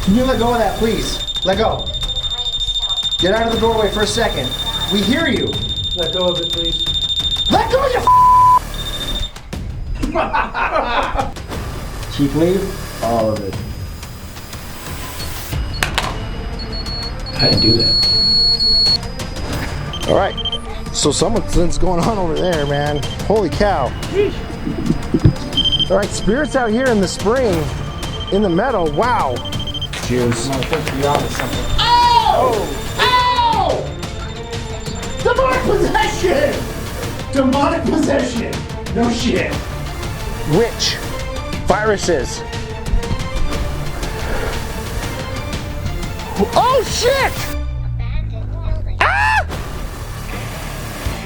Can you let go of that, please? Let go. Get out of the doorway for a second. We hear you. Let go of it, please. Let go, you Chief, leave all of it. I didn't do that. All right. So something's going on over there, man. Holy cow. All right, spirits out here in the spring, in the meadow. Wow. Cheers. Oh! Ow! Demonic possession! Demonic possession! No shit. Witch. Viruses. Oh shit! Ah!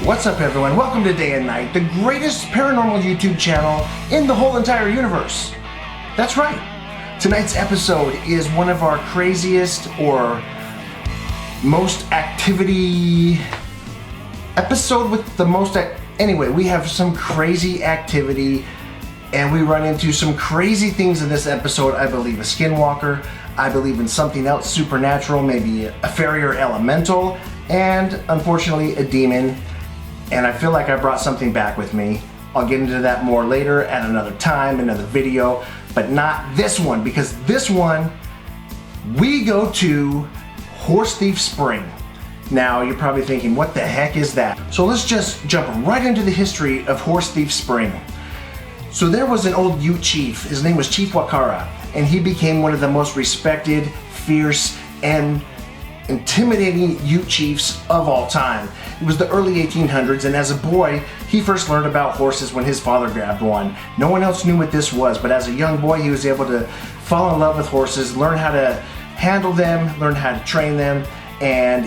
What's up, everyone? Welcome to Day and Night, the greatest paranormal YouTube channel in the whole entire universe. That's right. Tonight's episode is one of our craziest or most activity episode with the most anyway, we have some crazy activity and we run into some crazy things in this episode. I believe a skinwalker, I believe in something else supernatural, maybe a fairy or elemental, and unfortunately a demon. And I feel like I brought something back with me. I'll get into that more later at another time, another video, but not this one, because this one, we go to Horse Thief Spring. Now, you're probably thinking, what the heck is that? So let's just jump right into the history of Horse Thief Spring. So there was an old Ute chief, his name was Chief Wakara, and he became one of the most respected, fierce, and intimidating Ute chiefs of all time. It was the early 1800s, and as a boy, he first learned about horses when his father grabbed one. No one else knew what this was, but as a young boy, he was able to fall in love with horses, learn how to handle them, learn how to train them, and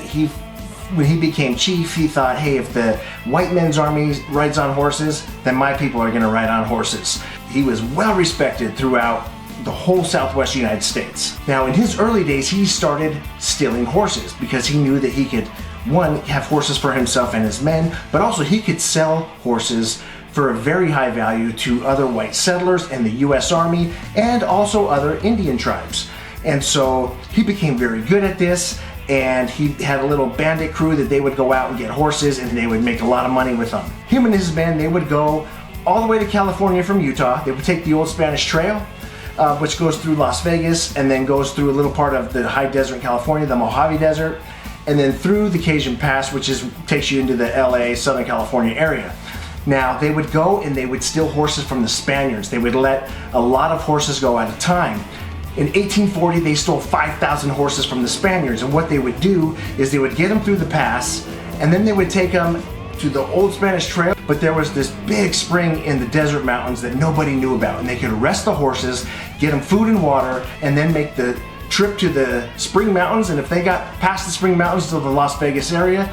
when he became chief, he thought, hey, if the white men's army rides on horses, then my people are gonna ride on horses. He was well respected throughout the whole southwest United States. Now, in his early days, he started stealing horses because he knew that he could, one, have horses for himself and his men, but also he could sell horses for a very high value to other white settlers in the US Army and also other Indian tribes. And so he became very good at this, and he had a little bandit crew that they would go out and get horses and they would make a lot of money with them. Him and his men, they would go all the way to California from Utah. They would take the old Spanish Trail, which goes through Las Vegas and then goes through a little part of the high desert in California, the Mojave Desert, and then through the Cajun Pass, which takes you into the LA, Southern California area. Now, they would go and they would steal horses from the Spaniards. They would let a lot of horses go at a time. In 1840, they stole 5,000 horses from the Spaniards, and what they would do is they would get them through the pass, and then they would take them to the old Spanish Trail, but there was this big spring in the desert mountains that nobody knew about, and they could arrest the horses, get them food and water, and then make the trip to the Spring Mountains, and if they got past the Spring Mountains to the Las Vegas area,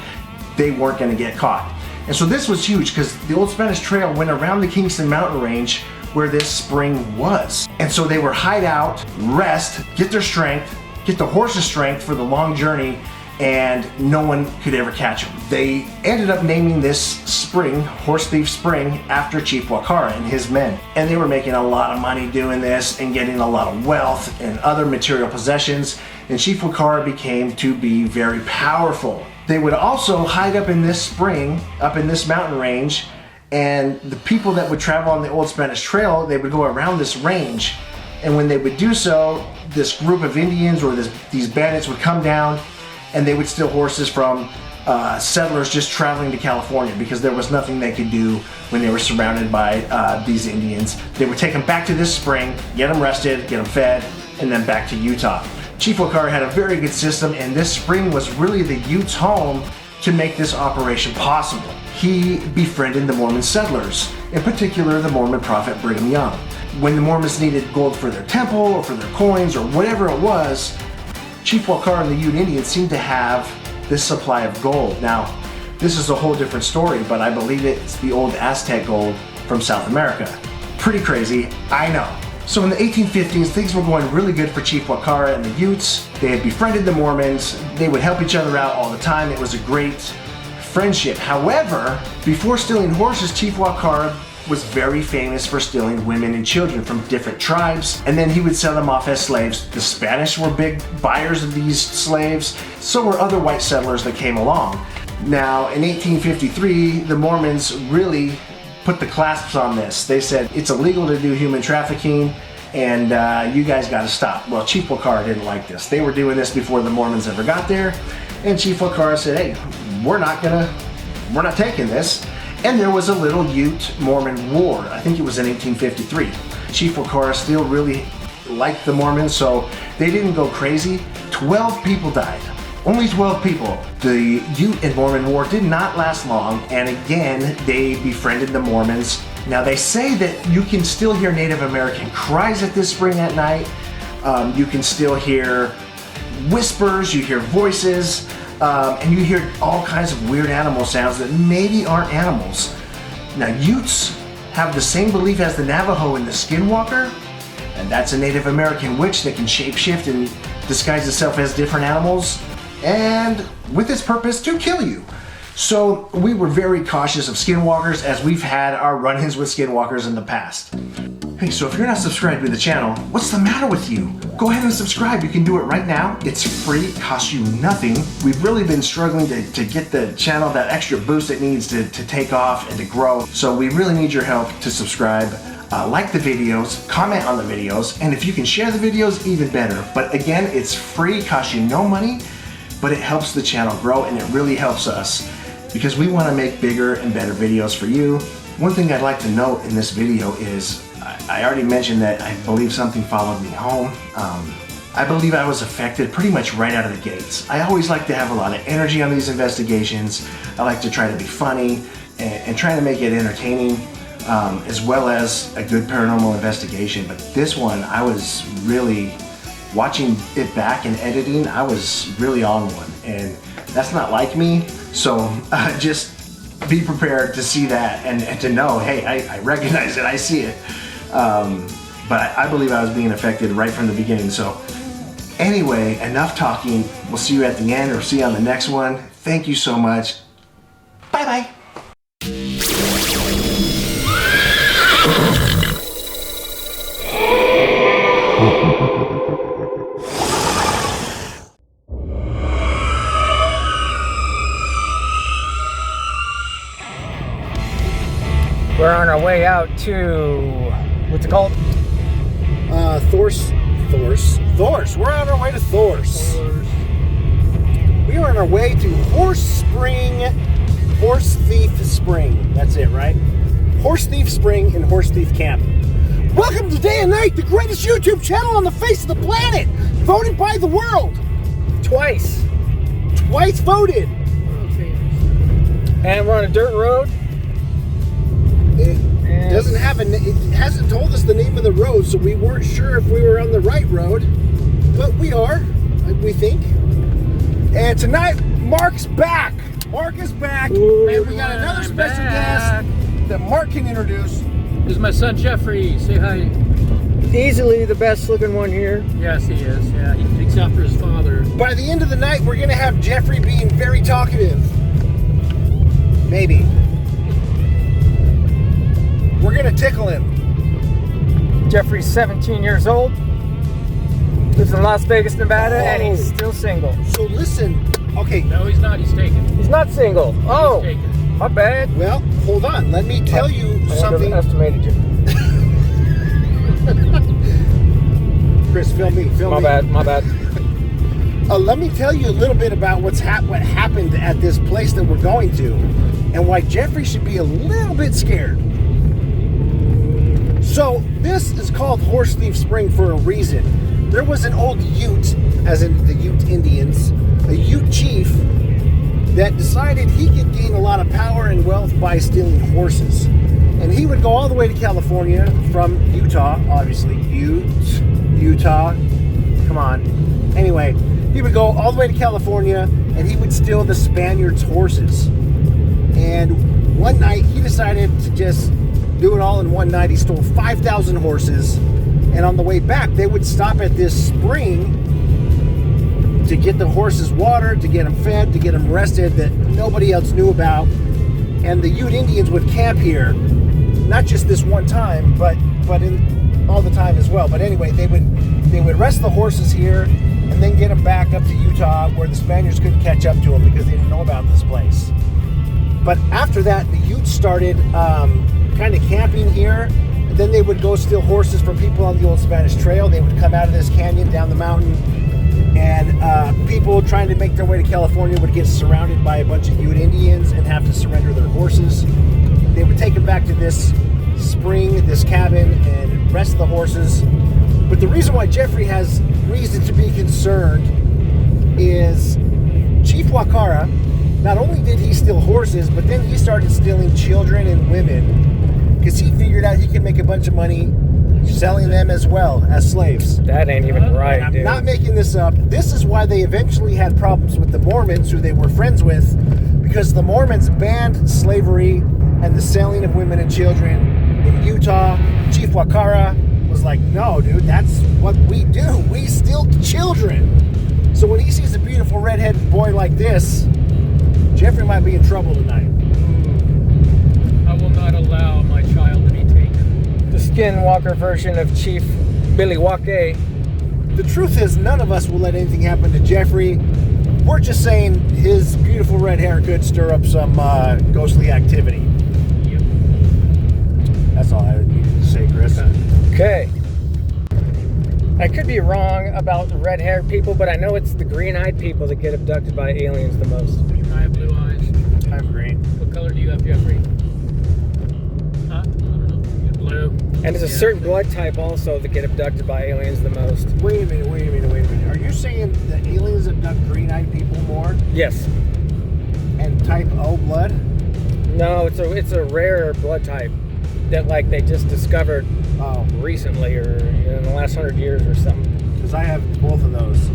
they weren't gonna get caught. And so this was huge because the old Spanish Trail went around the Kingston Mountain Range where this spring was. And so they were hide out, rest, get their strength, get the horse's strength for the long journey, and no one could ever catch them. They ended up naming this spring, Horse Thief Spring, after Chief Wakara and his men. And they were making a lot of money doing this and getting a lot of wealth and other material possessions, and Chief Wakara became to be very powerful. They would also hide up in this spring, up in this mountain range, and the people that would travel on the old Spanish Trail, they would go around this range, and when they would do so, this group of Indians or these bandits would come down and they would steal horses from settlers just traveling to California because there was nothing they could do when they were surrounded by these Indians. They would take them back to this spring, get them rested, get them fed, and then back to Utah. Chief Wakara had a very good system, and this spring was really the Utes' home to make this operation possible. He befriended the Mormon settlers, in particular the Mormon prophet Brigham Young. When the Mormons needed gold for their temple or for their coins or whatever it was, Chief Wakara and the Ute Indians seemed to have this supply of gold. Now, this is a whole different story, but I believe it's the old Aztec gold from South America. Pretty crazy, I know. So in the 1850s, things were going really good for Chief Wakara and the Utes. They had befriended the Mormons. They would help each other out all the time. It was a great friendship. However, before stealing horses, Chief Wakara was very famous for stealing women and children from different tribes, and then he would sell them off as slaves. The Spanish were big buyers of these slaves, so were other white settlers that came along. Now, in 1853, the Mormons really put the clasps on this. They said, it's illegal to do human trafficking, and you guys gotta stop. Well, Chief Wakara didn't like this. They were doing this before the Mormons ever got there, and Chief Wakara said, hey, we're not taking this. And there was a little Ute Mormon war. I think it was in 1853. Chief Wakara still really liked the Mormons, so they didn't go crazy. 12 people died. Only 12 people. The Ute and Mormon war did not last long, and again, they befriended the Mormons. Now, they say that you can still hear Native American cries at this spring at night. You can still hear whispers, you hear voices, and you hear all kinds of weird animal sounds that maybe aren't animals. Now, Utes have the same belief as the Navajo in the Skinwalker, and that's a Native American witch that can shapeshift and disguise itself as different animals, and with its purpose to kill you. So we were very cautious of Skinwalkers, as we've had our run-ins with Skinwalkers in the past. Hey, so if you're not subscribed to the channel, what's the matter with you? Go ahead and subscribe. You can do it right now. It's free, it costs you nothing. We've really been struggling to get the channel that extra boost it needs to take off and to grow. So we really need your help to subscribe. Like the videos, comment on the videos, and if you can share the videos, even better. But again, it's free, costs you no money, but it helps the channel grow, and it really helps us because we want to make bigger and better videos for you. One thing I'd like to note in this video is I already mentioned that I believe something followed me home. I believe I was affected pretty much right out of the gates. I always like to have a lot of energy on these investigations. I like to try to be funny and try to make it entertaining, as well as a good paranormal investigation. But this one, I was really watching it back and editing. I was really on one, and that's not like me. So just be prepared to see that and to know, hey, I recognize it, I see it. But I believe I was being affected right from the beginning. So anyway, enough talking. We'll see you at the end, or see you on the next one. Thank you so much. Bye-bye. We're on our way out to, what's it called? Thor's. We're on our way to Thor's. We are on our way to Horse Thief Spring. That's it, right? Horse Thief Spring and Horse Thief Camp. Welcome to Day and Night, the greatest YouTube channel on the face of the planet, voted by the world. Twice Voted. And we're on a dirt road. It hasn't told us the name of the road, so we weren't sure if we were on the right road, but we are, we think. And tonight, Mark's back. Mark is back. Ooh, and we got another special guest that Mark can introduce. This is my son Jeffrey. Say hi. Easily the best looking one here. Yes, he is. Yeah, he takes after his father. By the end of the night, we're going to have Jeffrey being very talkative. Maybe. We're going to tickle him. Jeffrey's 17 years old. Lives in Las Vegas, Nevada, and he's still single. So listen, okay. No, he's not. He's taken. He's not single. Oh, He's taken. my bad. Well, hold on. Let me tell you I something. underestimated you. Chris, film me. My bad. Let me tell you a little bit about what happened at this place that we're going to, and why Jeffrey should be a little bit scared. So this is called Horse Thief Spring for a reason. There was an old Ute, as in the Ute Indians, a Ute chief that decided he could gain a lot of power and wealth by stealing horses. And he would go all the way to California from Utah, obviously. Utah, come on. Anyway, he would go all the way to California and he would steal the Spaniards' horses. And one night he decided to just do it all in one night. He stole 5,000 horses, and on the way back they would stop at this spring to get the horses water, to get them fed, to get them rested that nobody else knew about. And the Ute Indians would camp here not just this one time, but in all the time as well. But anyway, they would rest the horses here and then get them back up to Utah, where the Spaniards couldn't catch up to them because they didn't know about this place. But after that, the Utes started kind of camping here. And then they would go steal horses from people on the old Spanish Trail. They would come out of this canyon down the mountain, and people trying to make their way to California would get surrounded by a bunch of Ute Indians and have to surrender their horses. They would take them back to this spring, this cabin, and rest the horses. But the reason why Jeffrey has reason to be concerned is Chief Wakara, not only did he steal horses, but then he started stealing children and women, because he figured out he could make a bunch of money selling them as well as slaves. That ain't even right, I'm dude. not making this up. This is why they eventually had problems with the Mormons, who they were friends with, because the Mormons banned slavery and the selling of women and children in Utah. Chief Wakara was like, no, dude, that's what we do. We steal children. So when he sees a beautiful redheaded boy like this, Jeffrey might be in trouble tonight. I will not allow my child to be taken. The Skinwalker version of Chief Billy Wake. The truth is, none of us will let anything happen to Jeffrey. We're just saying his beautiful red hair could stir up some ghostly activity. Yep. That's all I needed to say, Chris. Okay. I could be wrong about the red-haired people, but I know it's the green-eyed people that get abducted by aliens the most. I have blue eyes. I agree. What color do you have, Jeffrey? Huh? I don't know. You're blue. And there's a certain blood type also that get abducted by aliens the most. Wait a minute. Are you saying that aliens abduct green-eyed people more Yes. and type O blood? No, it's a rare blood type that like they just discovered Oh, recently or in the last 100 years or something. because I have both of those.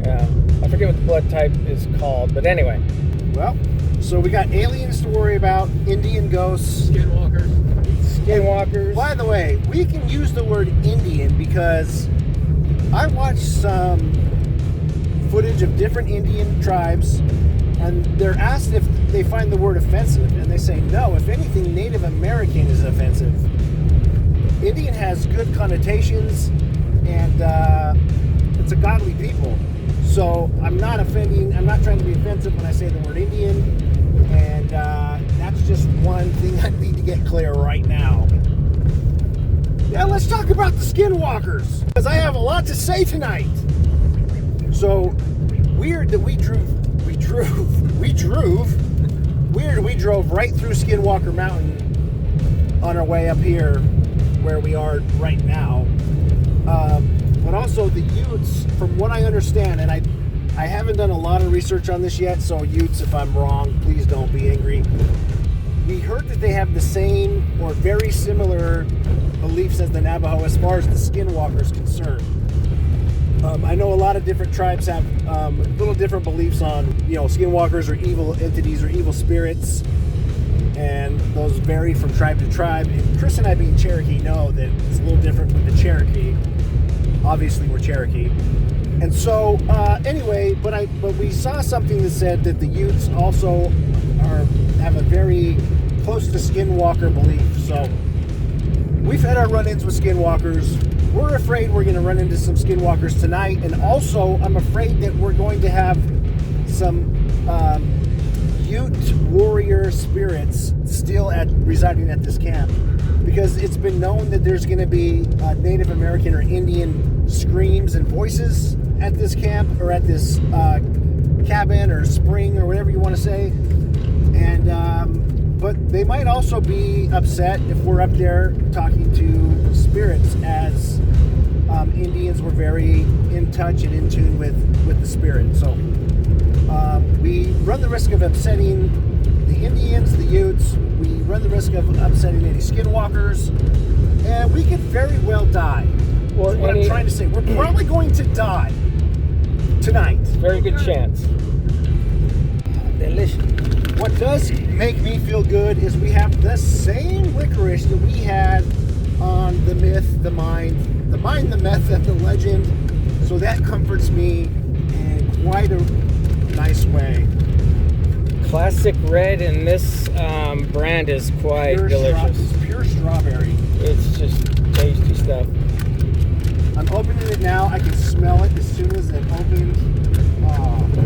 Yeah. I forget what the blood type is called, but anyway. Well, so we got aliens to worry about, Indian ghosts. Skinwalkers. Skinwalkers. By the way, we can use the word Indian because I watched some footage of different Indian tribes, and they're asked if they find the word offensive, and they say no. If anything, Native American is offensive. Indian has good connotations, and it's a godly people. So I'm not trying to be offensive when I say the word Indian, and that's just one thing I need to get clear right now. Yeah, let's talk about the Skinwalkers, because I have a lot to say tonight. So weird that we drove right through Skinwalker Mountain on our way up here where we are right now. But also the Utes, from what I understand, and I haven't done a lot of research on this yet, so Utes, if I'm wrong, please don't be angry. We heard that they have the same or very similar beliefs as the Navajo as far as the Skinwalker is concerned. I know a lot of different tribes have little different beliefs on, Skinwalkers are evil entities or evil spirits, and those vary from tribe to tribe. And Chris and I, being Cherokee, know that it's a little different with the Cherokee. Obviously, we're Cherokee. And so, anyway, but we saw something that said that the Utes also have a very close to Skinwalker belief. So we've had our run-ins with Skinwalkers. We're afraid we're going to run into some Skinwalkers tonight, and also I'm afraid that we're going to have some Ute warrior spirits still residing at this camp, because it's been known that there's going to be Native American or Indian screams and voices at this camp or at this cabin or spring or whatever you want to say, and but they might also be upset if we're up there talking to spirits, as Indians were very in touch and in tune with the spirit. So we run the risk of upsetting the Indians, the Utes. We run the risk of upsetting any Skinwalkers, and we could very well die. Well, That's what I'm trying to say. We're probably going to die tonight. Very good chance. Delicious. What does make me feel good is we have the same licorice that we had on the myth, the mind, the meth, and the legend. So that comforts me in quite a nice way. classic red, and this brand is quite delicious. Pure strawberry. It's just tasty stuff. I'm opening it now. I can smell it as soon as it opens.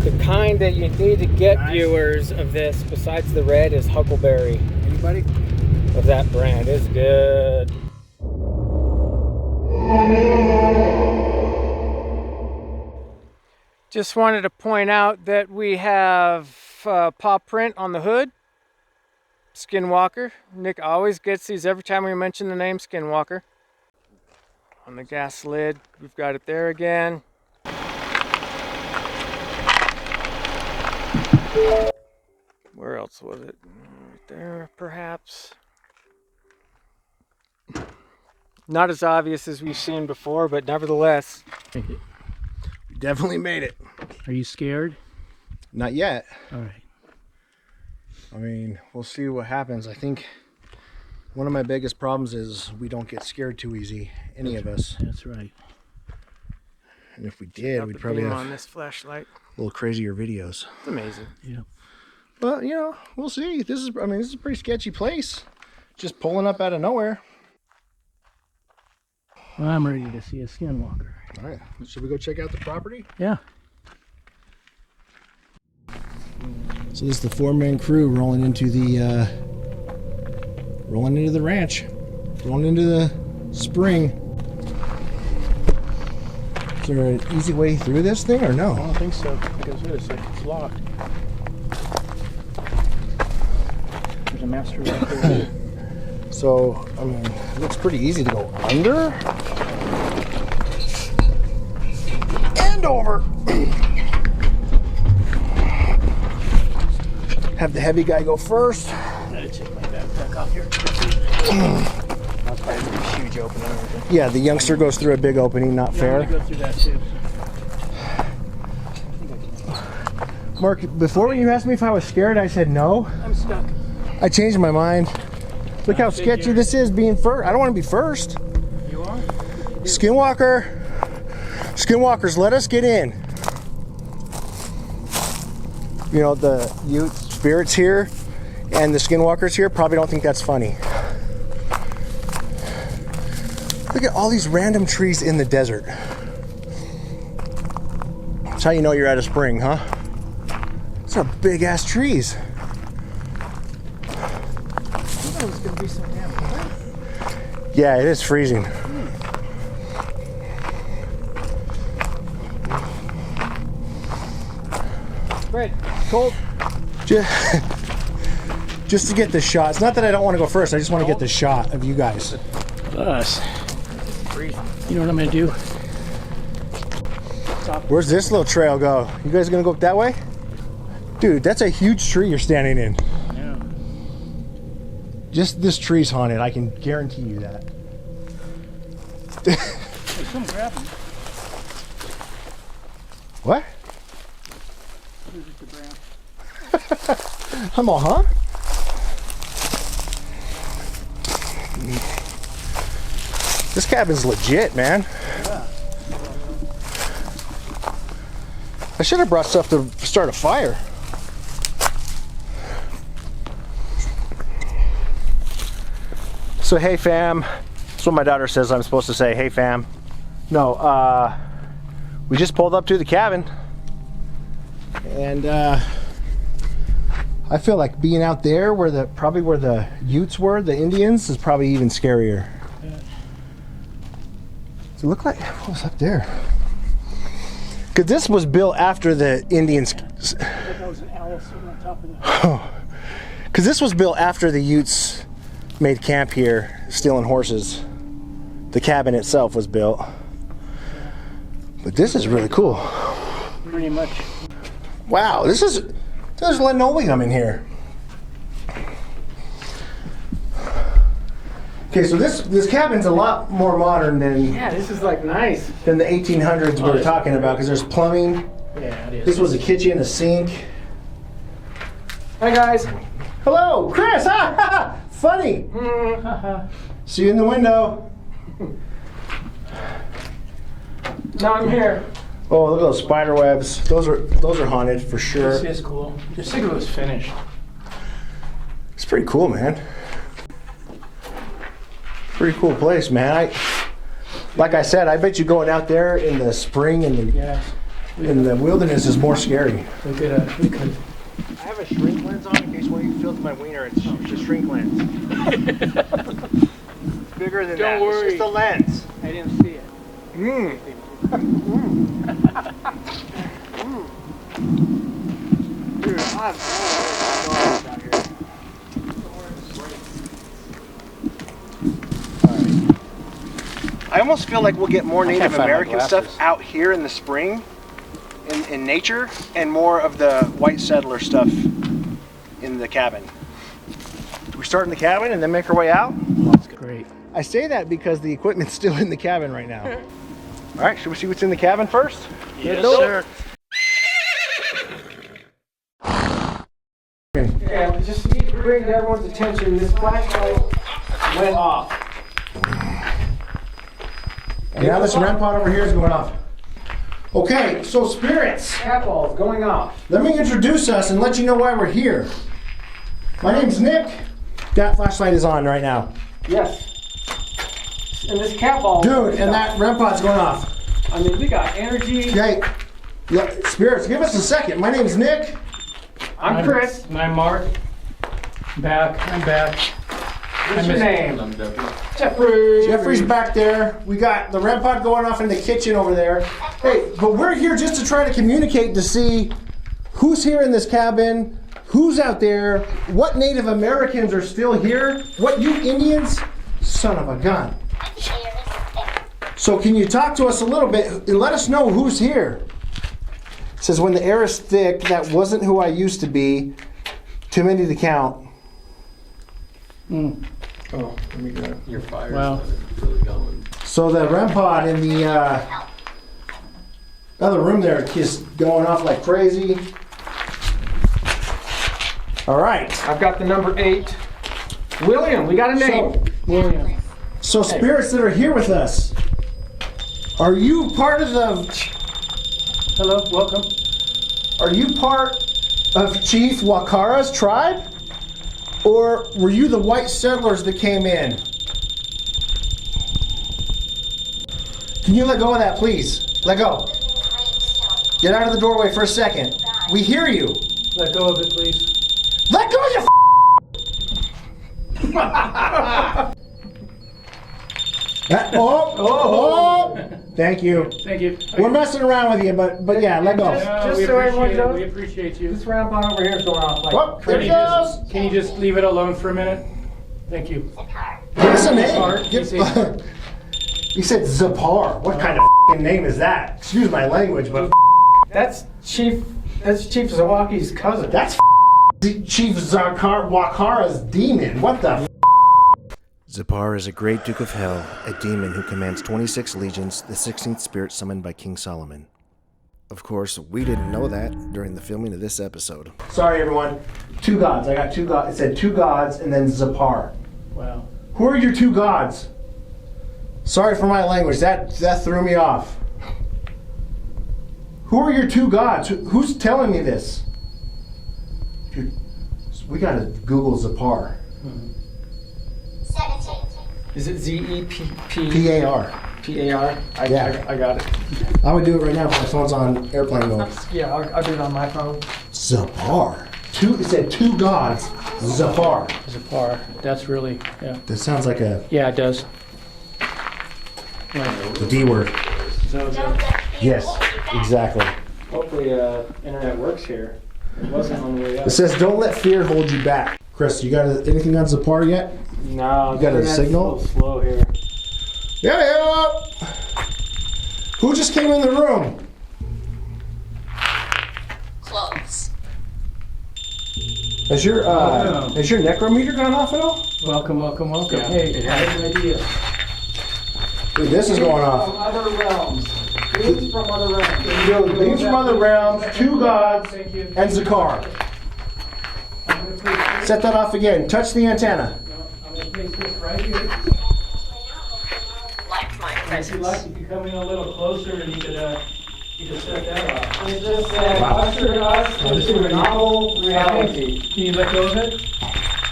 The kind that you need to get Nice. viewers of this, besides the red, is Huckleberry Anybody? of that brand. It's good. Just wanted to point out that we have paw print on the hood. Skinwalker. Nick always gets these every time we mention the name Skinwalker. On the gas lid, we've got it there again. Where else was it? Right there, perhaps. Not as obvious as we've seen before, but nevertheless. We definitely made it. Are you scared? Not yet. All right. I mean, we'll see what happens. I think one of my biggest problems is we don't get scared too easy, any of us. That's right. And if we did, we'd probably beam have on this flashlight. a little crazier videos. It's amazing. Yeah. But, you know, we'll see. This is a pretty sketchy place. Just pulling up out of nowhere. Well, I'm ready to see a skinwalker. All right, should we go check out the property? Yeah. So this is the 4-man crew rolling into the ranch, rolling into the spring. Is there an easy way through this thing or I no? don't think so. Like I said, it's locked. There's a master right there. So, I mean, it looks pretty easy to go under and over. Have the heavy guy go first. I'm gonna take my backpack off here. That's probably a huge opening. Yeah, the youngster goes through a big opening, not Yeah, fair. I'm gonna go through that too. Mark, before when you asked me if I was scared, I said no. I'm stuck. I changed my mind. Look how sketchy this is being first. I don't want to be first. You are? Skinwalker. Skinwalkers, let us get in. You know, the Ute spirits here and the Skinwalkers here probably don't think that's funny. Look at all these random trees in the desert. That's how you know you're at a spring, huh? These are big ass trees. I was gonna be so damn cold. Yeah, it is freezing. Great. Cold. Just to get the shot. It's not that I don't want to go first. I just want to get the shot of you guys. Us. Freezing. You know what I'm gonna do? Where's this little trail go? You guys gonna go that way? Dude, that's a huge tree you're standing in. Yeah. Just this tree's haunted. I can guarantee you that. Hey, come grab him. What? Here's just a branch. I'm all, huh? This cabin's legit, man. Yeah. I should have brought stuff to start a fire. So, hey fam. That's what my daughter says I'm supposed to say, hey fam. No, we just pulled up to the cabin. And I feel like being out there where probably where the Utes were, the Indians, is probably even scarier. Yeah. Does it look like, what was up there? Because this was built after the Indians. That was an owl sitting on top of the. Because this was built after the Utes made camp here, stealing horses. The cabin itself was built. But this is really cool. Pretty much. Wow, there's linoleum in here. Okay, so this cabin's a lot more modern than Yeah, this is like nice. the 1800s we were talking about, because there's plumbing. Yeah, it is. This was a kitchen, a sink. Hi guys. Hello, Chris. Ah, funny. See you in the window. Now I'm here. Oh, look at those spider webs. Those are haunted for sure. This is cool. Just think it was finished. It's pretty cool, man. Pretty cool place, man. Like I said, I bet you going out there in the spring and in the wilderness is more scary. We could. I have a shrink lens on in case one of you feels my wiener. It's a shrink lens. Bigger than that. Don't worry. It's just a lens. I didn't see it. Dude, I'm out here. I almost feel like we'll get more Native find my American stuff glasses. out here in the spring, in nature, and more of the white settler stuff in the cabin. Do we start in the cabin and then make our way out? That's great. I say that because the equipment's still in the cabin right now. All right, should we see what's in the cabin first? Yes, Nope. sir. Yeah, just need to bring to everyone's attention, this flashlight went off. And now this REM pod over here is going off. Okay, so spirits. Cat ball's going off. Let me introduce us and let you know why we're here. My name's Nick. That flashlight is on right now. Yes. And this cat ball. Dude, and that REM pod's going off. I mean, we got energy. Okay, look, spirits, give us a second. My name's Nick. I'm Chris. And I'm Mark. I'm back. What's your name? I'm Debbie. Jeffrey. Jeffrey's back there. We got the REM pod going off in the kitchen over there. Hey, but we're here just to try to communicate to see who's here in this cabin, who's out there, what Native Americans are still here, what you Indians, son of a gun. So can you talk to us a little bit and let us know who's here? It says, when the air is thick, that wasn't who I used to be. Too many to count. Oh, let me go. Your fire's Wow. really going. So the REM pod in the other room there is going off like crazy. All right. I've got the number 8. William, we got a name. William. So spirits that are here with us, are you part of the? Hello, welcome. Are you part of Chief Wakara's tribe? Or were you the white settlers that came in? Can you let go of that, please? Let go. Get out of the doorway for a second. We hear you. Let go of it, please. Let go, you oh. Thank you. Thank you. We're messing around with you, but yeah, let go. Just we so everyone appreciate it. knows. We appreciate you. This round pod over here is going off like Oh, there crazy. it goes. Can you just leave it alone for a minute? Thank you. Give us a name. Zipar. Give- You said Zipar. What kind of f***ing name is that? Excuse my language, but That's Chief Zawaki's cousin. that's Chief Wakara's demon. What the f? Zipar is a great Duke of Hell, a demon who commands 26 legions, the 16th spirit summoned by King Solomon. Of course, we didn't know that during the filming of this episode. Sorry, everyone. 2 gods. I got 2 gods. It said 2 gods and then Zipar. Wow. Who are your 2 gods? Sorry for my language. That threw me off. Who are your 2 gods? Who's telling me this? Dude, we gotta Google Zipar. Is it ZEPP? P-A-R. P-A-R? Yeah. I got it. I would do it right now if my phone's on airplane mode. Yeah, I'll do it on my phone. Zipar. It said 2 gods. Zipar. Zipar. That's really, yeah. That sounds like a Yeah, it does. the D word. Yes, exactly. Hopefully, internet works here. It wasn't on the way up. It says, don't let fear hold you back. Chris, you got anything on Zipar yet? No, You got a internet's signal? a little slow here. Yeah. Who just came in the room? Close. Has your necrometer gone off at all? Welcome. Yeah, Hey, it I have an idea. Dude, this is going From off. other realms. Beings from other realms. Dude, beings from other realms, 2 gods, Thank you. and Zakar. I'm gonna place Set that off again. Touch the antenna. I'm gonna place this right here. Like my If you presence. like, if you come in a little closer and you could You can shut that off. It just said, usher us into a novel reality. Can you let go of it?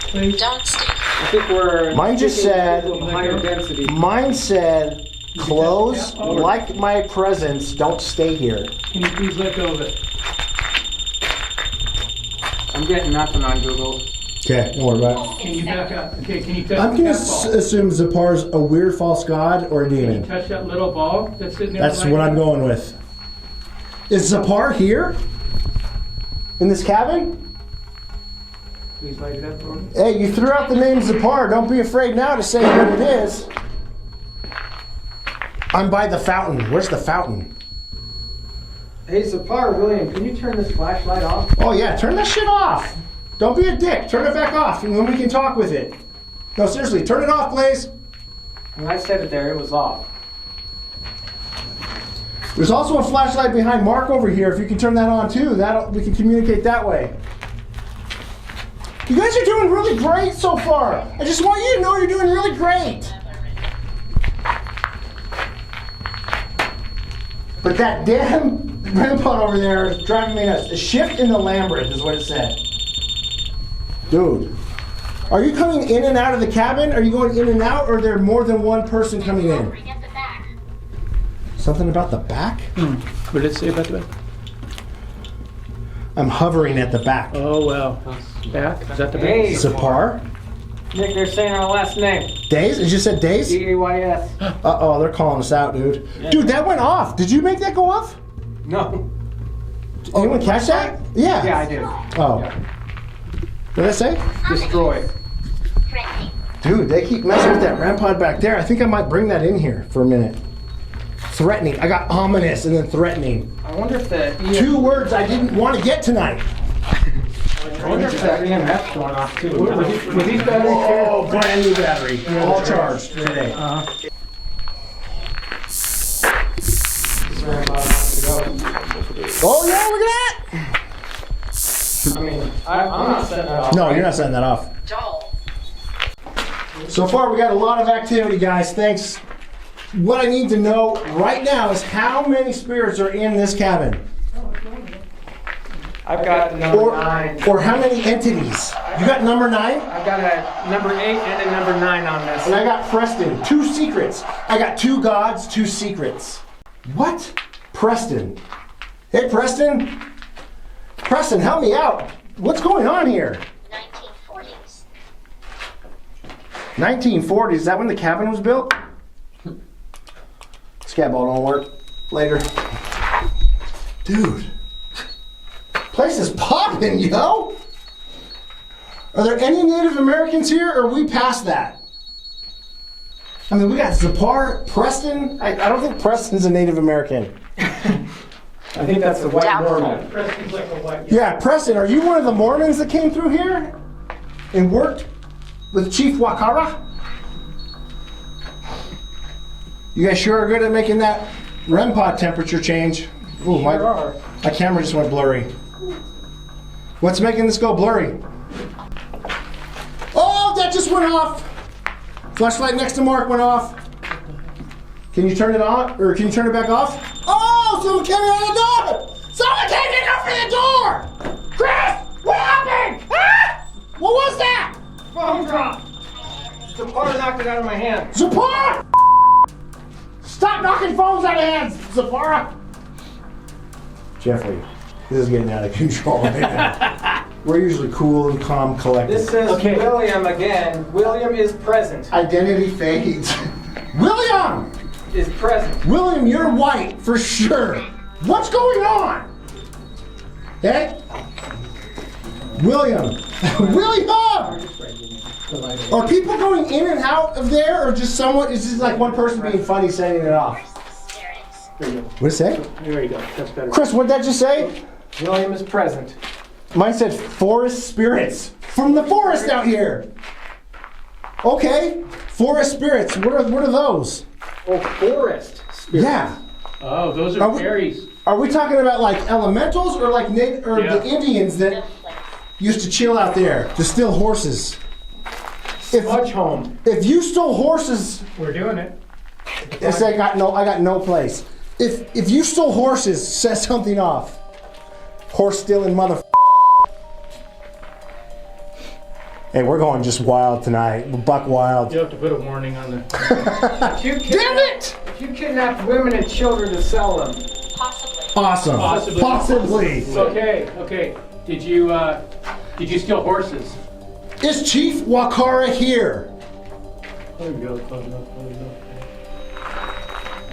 Please? Don't stay. I think we're Mine just taking said- people of higher density. Mine said, close, like my presence, don't stay here. Can you please let go of it? I'm getting nothing on Google. Okay, don't worry about it. Can you back up? Okay, can you touch I'm gonna that ball? assume Zapar's a weird false god or a Can you demon. touch that little ball that's sitting there? That's what I'm going with. Is Zapar here? In this cabin? Please light it up for me. Hey, you threw out the name Zapar. Don't be afraid now to say what it is. I'm by the fountain. Where's the fountain? Hey, Zapar, William, can you turn this flashlight off? Oh yeah, turn that shit off. Don't be a dick. Turn it back off, and then we can talk with it. No, seriously, turn it off, please. When I said it there, it was off. There's also a flashlight behind Mark over here. If you can turn that on too, we can communicate that way. You guys are doing really great so far. I just want you to know you're doing really great. But that damn grandpa over there is driving me nuts. A shift in the labyrinth is what it said. Dude, are you coming in and out of the cabin? Are you going in and out, or are there more than one person coming in? At the back. Something about the back? What did it say about the back? I'm hovering at the back. Oh, wow. Back? Is that the back? Hey, Zapar? Nick, they're saying our last name. Days? It just said Days? D-A-Y-S. Uh-oh, they're calling us out, dude. Dude, that went off. Did you make that go off? No. Did anyone catch that? Yeah. Yeah, I did. Oh. What did I say? Destroy. Threatening. Dude, they keep messing with that RAM pod back there. I think I might bring that in here for a minute. Threatening. I got ominous and then threatening. I wonder if the Two words I didn't want to get tonight. I wonder if that EMF's going off too. Were these batteries here? Oh, brand new battery. All charged today. Oh yeah, look at that! I mean, I'm not setting it off. No, you're not setting that off. Dull. So far, we got a lot of activity, guys. Thanks. What I need to know right now is how many spirits are in this cabin, I've got number 9. or how many entities. You got number 9, I've got a number 8 and a number 9 on this. and I got Preston. 2 secrets. I got 2 gods, 2 secrets. What? Preston. Hey, Preston. Preston, help me out. What's going on here? 1940s. 1940s. Is that when the cabin was built? Scat ball don't work. Later. Dude. Place is popping, yo! Are there any Native Americans here, or are we past that? I mean, we got Zapar, Preston. I don't think Preston's a Native American. I think that's the white Doubtful. Mormon. Preston's like a white. Yeah, Preston, are you one of the Mormons that came through here and worked with Chief Wakara? You guys sure are good at making that REM pod temperature change. Ooh, my camera just went blurry. What's making this go blurry? Oh, that just went off. Flashlight next to Mark went off. Can you turn it on, or can you turn it back off? Oh, someone came in on the door! Someone came in over the door! Chris, what happened? Ah! What was that? Phone drop. Zapar knocked it out of my hand. Zapara! Stop knocking phones out of hands, Zapara! Jeffrey, this is getting out of control right now. We're usually cool and calm, collected. This says Okay. William again. William is present. Identity fades. William! Is present. William, you're white for sure. What's going on? Hey? William! William! Are people going in and out of there, or just someone? Is this like one person being funny setting it off? What'd it say? There you go. That's better. Chris, what'd that just say? William is present. Mine said forest spirits from the forest out here. Okay, forest spirits. What are those? Oh, forest spirit. Yeah. Oh, those Are are we- fairies. Are we talking about like elementals or like Yeah. the Indians that used to chill out there to steal horses? Sludge home. If you stole horses, We're doing it. I got no place. If you stole horses, set something off. Horse stealing mother. Hey, we're going just wild tonight. We're buck wild. You have to put a warning on the. Damn it! If you kidnap women and children to sell them. Possibly. Awesome. Possibly. Possibly. Okay. Did you steal horses? Is Chief Wakara here? There we go. Close enough.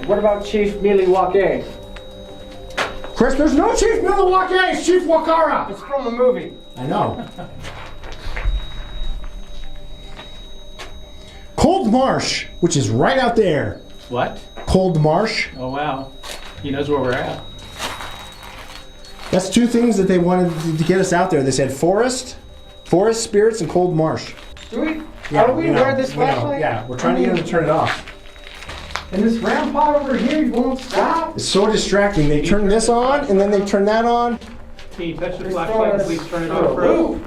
What about Chief Miliwake? Chris, there's no Chief Milwaukee. It's Chief Wakara. It's from a movie. I know. Cold Marsh, which is right out there. What? Cold Marsh. Oh wow. He knows where we're at. That's two things that they wanted to get us out there. They said forest spirits, and cold marsh. Do we? Are we wear this flashlight? Yeah, we're trying to get them to turn it off. And this rampart over here, you won't stop. It's so distracting. They turn this on, and then they turn that on. Can you touch the flashlight and please turn it off first?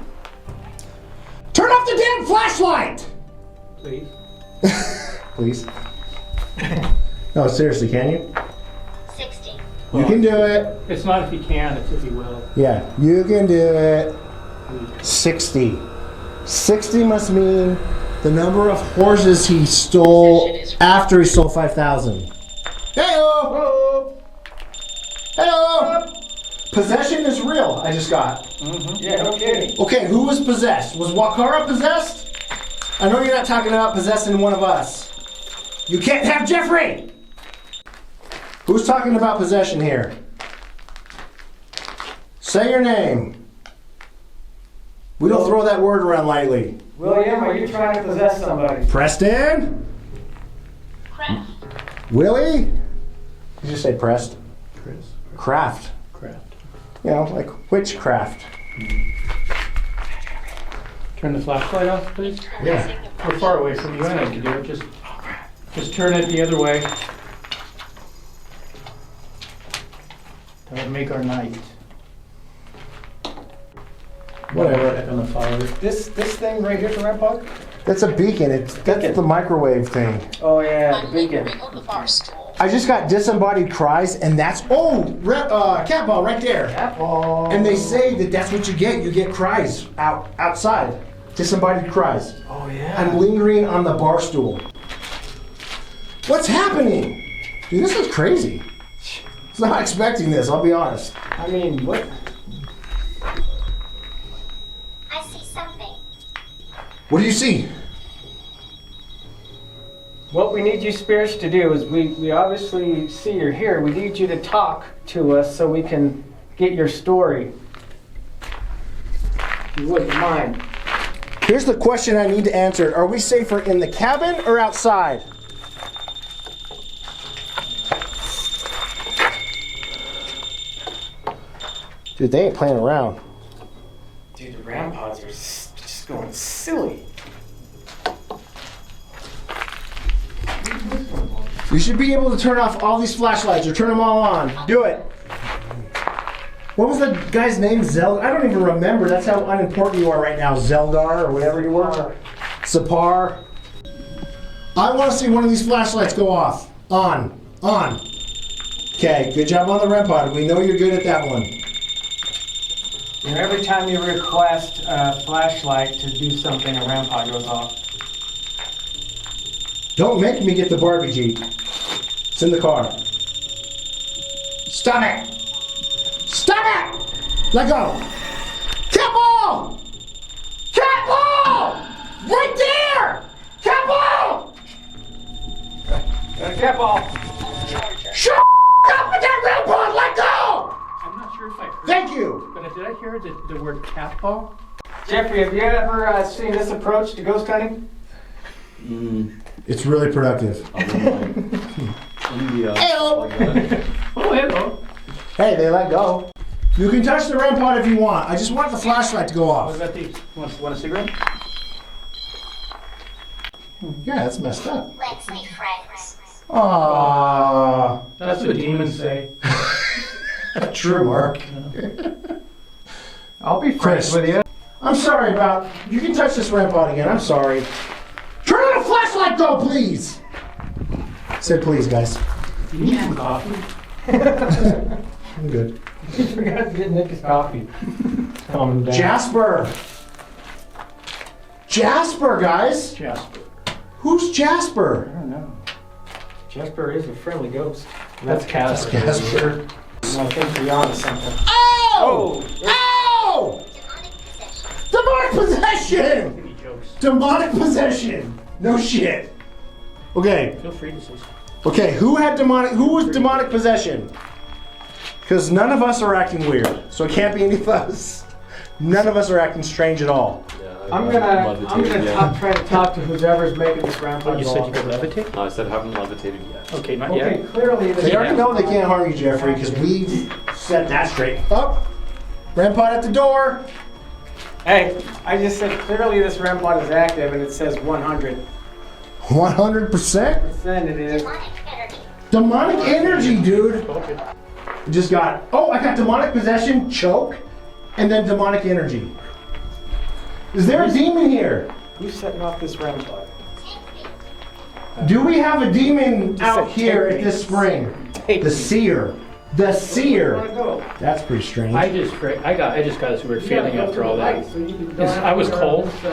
Turn off the damn flashlight! Please. Please. No, seriously, can you? 60. You can do it. It's not if he can, it's if he will. Yeah, you can do it. 60. 60 must mean the number of horses he stole after he stole 5,000. Hey-o! Hey-o! Possession is real, I just got. Yeah, okay. Okay, who was possessed? Was Wakara possessed? I know you're not talking about possessing one of us. You can't have Jeffrey! Who's talking about possession here? Say your name. We don't throw that word around lightly. William, are you trying to possess somebody? Preston? Craft. Willie? Did you say Prest? Chris. Craft. Craft. You know, like witchcraft. Turn the flashlight off, please. Yeah. We're far away from you. I know you can do it. Just turn it the other way. That would make our night. Whatever. Back on the fire. This thing right here for rampart? That's a beacon. That's the microwave thing. Oh yeah, the beacon. Wiggle the bar stool. I just got disembodied cries, and that's cat ball right there. Apple. And they say that that's what you get. You get cries outside, disembodied cries. Oh yeah. I'm lingering on the bar stool. What's happening? Dude, this is crazy. I was not expecting this. I'll be honest. I mean, what? I see something. What do you see? What we need you spirits to do is we obviously see you're here. We need you to talk to us so we can get your story. If you wouldn't mind. Here's the question I need to answer. Are we safer in the cabin or outside? Dude, they ain't playing around. Dude, the ramparts are just going silly. You should be able to turn off all these flashlights or turn them all on. Do it. What was the guy's name? I don't even remember. That's how unimportant you are right now. Zeldar or whatever you were. Sapar. I want to see one of these flashlights go off. On. Okay, good job on the rampart. We know you're good at that one. And every time you request a flashlight to do something, a rampart goes off. Don't make me get the Barbie Jeep. It's in the car. Stop it! Stop it! Let go! Cat ball! Cat ball! Right there! Cat ball! Cat ball. Shut up with that rampart! Let go! I'm not sure if I heard. Thank you! But did I hear the word cat ball? Jeffrey, have you ever seen this approach to ghost hunting? It's really productive. Oh, hello. Hey, they let go. You can touch the rampart if you want. I just want the flashlight to go What off. about these? Want a cigarette? Yeah, that's messed up. Let's be friends. Aww. That's what demons say. True, Mark. I'll be Chris. friends with you. I'm sorry about. You can touch this rampart again. I'm sorry. Turn on the flashlight, go, please. Say please, guys. You need some coffee? I'm good. You forgot to get Nick his coffee. Calm him down. Jasper! Jasper, guys! Jasper. Who's I Jasper? don't know. Jasper is a friendly ghost. That's Casper. Jasper. I think you're on to something. Oh! Oh! Demonic possession. Demonic possession! He jokes. Demonic possession! No shit. Okay, Feel free to say so. okay, who was demonic possession? Because none of us are acting weird, so it can't be any of us. None of us are acting strange at all. I'm gonna try to talk to whoever's making this round. Oh, you said you could levitate? No, I said haven't levitated yet. Okay, not Okay, yet. clearly They this. already know they can't harm you, Jeffrey, because we've set that straight. Oh, Rampart at the door. Hey, I just said clearly this REM pod is active and it says 100%. 100%? It is. Demonic energy. Demonic energy, dude. Okay. Just got, oh, I got demonic possession, choke, and then demonic energy. Is there a demon here? Who's setting off this REM pod? Do we have a demon Just out said here take at me. this spring? Take The me. seer. The Where seer. do you wanna go? That's pretty strange. I just got this weird feeling Yeah, go after to all the that. light, so you can Yes, go I was out cold. this,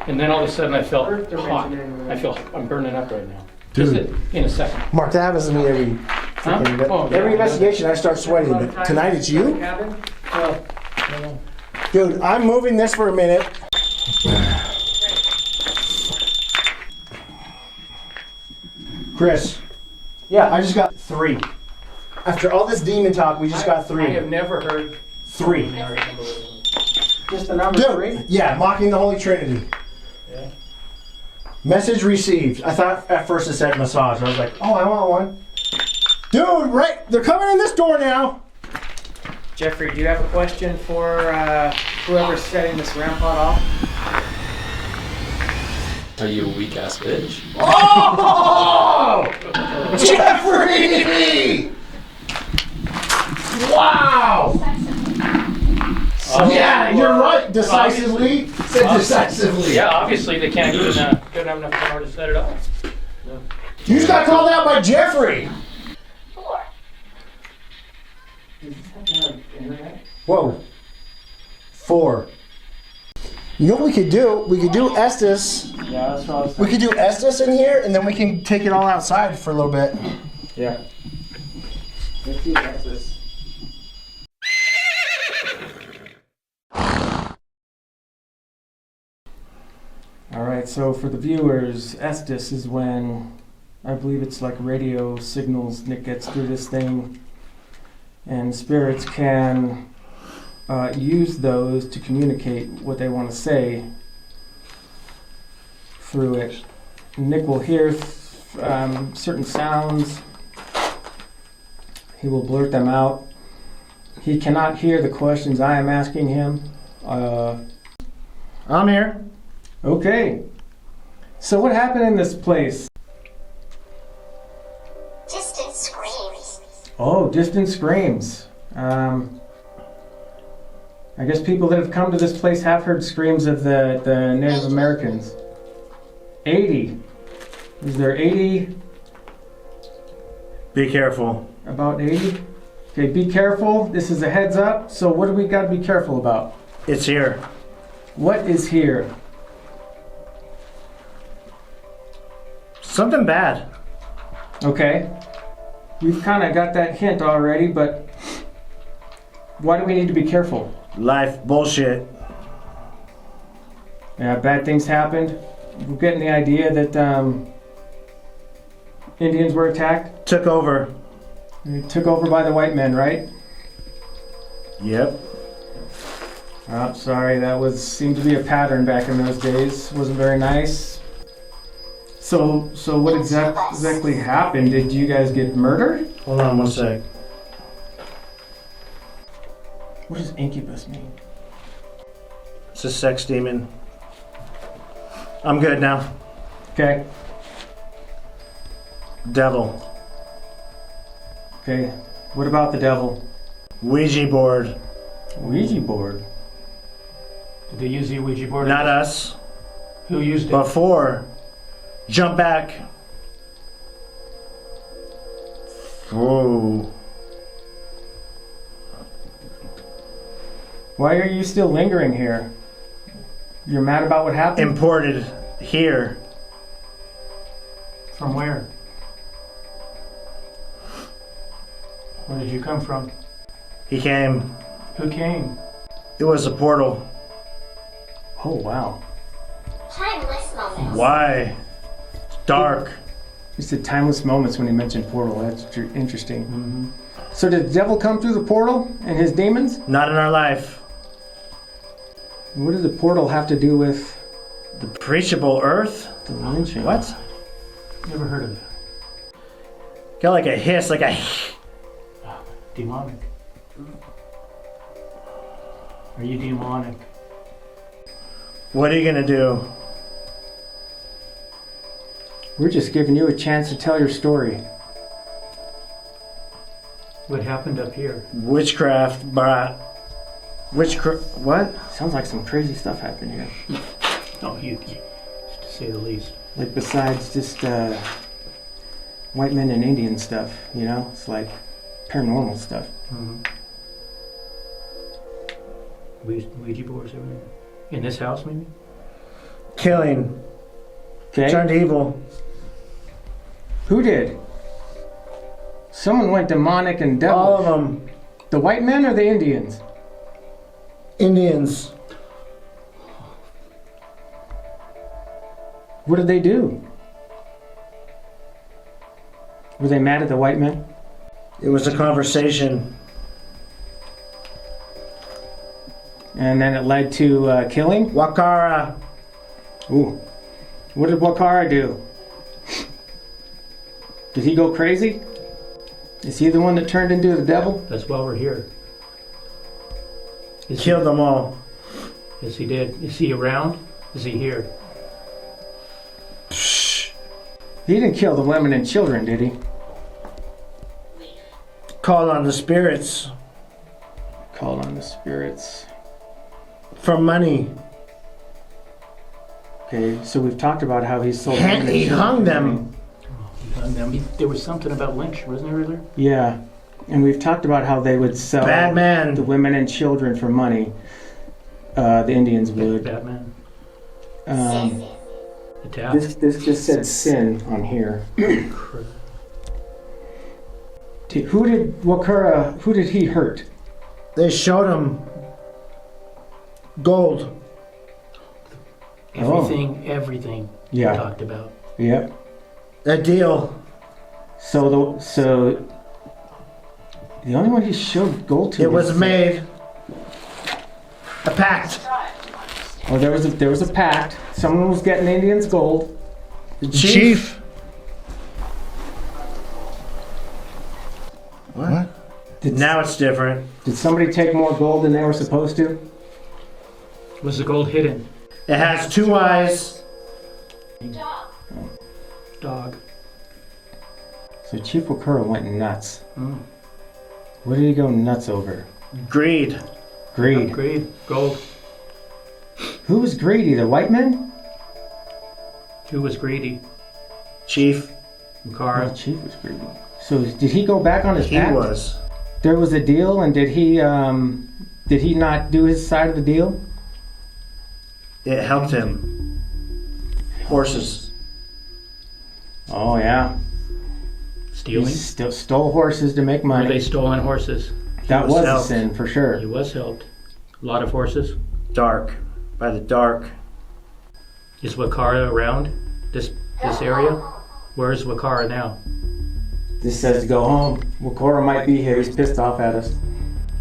And then all of a sudden I felt Earth dimension hot. anyway. I feel I'm burning up right now. Dude. Just in a second. Mark, that happens to me every Huh? freaking Oh, yeah. every investigation. I start sweating, but tonight it's you, Cabin? Well, you know, dude. I'm moving this for a minute. Chris, Yeah. I just got 3. After all this demon talk, we just got I 3. have never heard 3. Just the number 3? Dude, yeah, mocking the Holy Trinity. Yeah. Message received. I thought at first it said massage. I was like, oh, I want one. Dude, right, they're coming in this door now. Jeffrey, do you have a question for whoever's setting this REM pod off? Are you a weak ass bitch? Oh! Jeffrey! Wow! Yeah, you're right. Decisively. Said decisively. Yeah, obviously they can't even don't have enough power to set it up. You just got called out by Jeffrey. 4. Whoa. 4. You know what we could do? We could do Estes. Yeah, that's what I was We could do Estes in here, and then we can take it all outside for a little bit. Yeah. Let's see what's this. Alright, so for the viewers, Estes is when I believe it's like radio signals Nick gets through this thing, and spirits can use those to communicate what they want to say through it. Nick will hear certain sounds. He will blurt them out. He cannot hear the questions I am asking him. I'm here. Okay. So what happened in this place? Distant screams. Oh, distant screams. I guess people that have come to this place have heard screams of the Native Americans. 80. Is there 80? Be careful. About 80? Okay, be careful. This is a heads up. So what do we got to be careful about? It's here. What is here? Something bad. Okay. We've kind of got that hint already, but why do we need to be careful? Life bullshit. Yeah, bad things happened. We're getting the idea that Indians were attacked. Took over. They took over by the white men, right? Yep. Oh, sorry, that seemed to be a pattern back in those days. Wasn't very nice. So what exactly happened? Did you guys get murdered? Hold on one sec. What does incubus mean? It's a sex demon. I'm good now. Okay. Devil. Okay. What about the devil? Ouija board. Ouija board. Did they use the Ouija board? Not us. Who used it? But 4. Jump back. Whoa. Why are you still lingering here? You're mad about what happened? Imported here. From where? Where did you come from? He came. Who came? It was a portal. Oh, wow. Timeless moments. Why? Dark. You said timeless moments when he mentioned portal. That's interesting. Mm-hmm. So did the devil come through the portal and his demons? Not in our life. What does the portal have to do with The preachable earth? the lynching? What? Never heard of that. Got like a hiss, like a... Demonic. Are you demonic? What are you gonna do? We're just giving you a chance to tell your story. What happened up here? Witchcraft brought... What? Sounds like some crazy stuff happened here. Oh, you to say the least. Like besides just white men and Indian stuff, you know? It's like paranormal stuff. Mm-hmm. Ouija boards, everything. In this house, maybe? Killing. Okay. Turned evil. Who did? Someone went demonic and devil. All of them. The white men or the Indians? Indians. What did they do? Were they mad at the white men? It was a conversation. And then it led to killing? Wakara. Ooh. What did Wakara do? Did he go crazy? Is he the one that turned into the devil? That's why we're here. Killed them all. Yes, he did. Is he around? Is he here? He didn't kill the women and children, did he? Called on the spirits. Called on the spirits. For money. Okay, so we've talked about how he sold And women and he hung children. them. There was something about lynch, wasn't there, earlier? Yeah, and we've talked about how they would sell Bad the man. women and children for money. The Indians would. Batman. The tap. This just said sin on here. Who did he hurt? They showed him gold. Everything Yeah. we talked about. Yep. A deal. So the only one he showed gold to It was made. A pact. Oh, there was a pact. Someone was getting Indians gold. The chief. What? Now it's different. Did somebody take more gold than they were supposed to? Was the gold hidden? It has two eyes. Dog. So Chief Wakura went nuts. Mm. What did he go nuts over? Greed. Greed. Greed. Gold. Who was greedy? The white men? Who was greedy? Chief. Oh, Makara. Chief was greedy. So did he go back on his He pact? was. There was a deal, and did he not do his side of the deal? It helped him. Horses. Oh yeah. Stealing. He stole horses to make Were money. they stolen horses? That was was a helped. sin for sure. He was helped. A lot of horses. Dark. By the dark. Is Wakara around this area? Where is Wakara now? This says to go home. Wakura might be here. He's pissed off at us.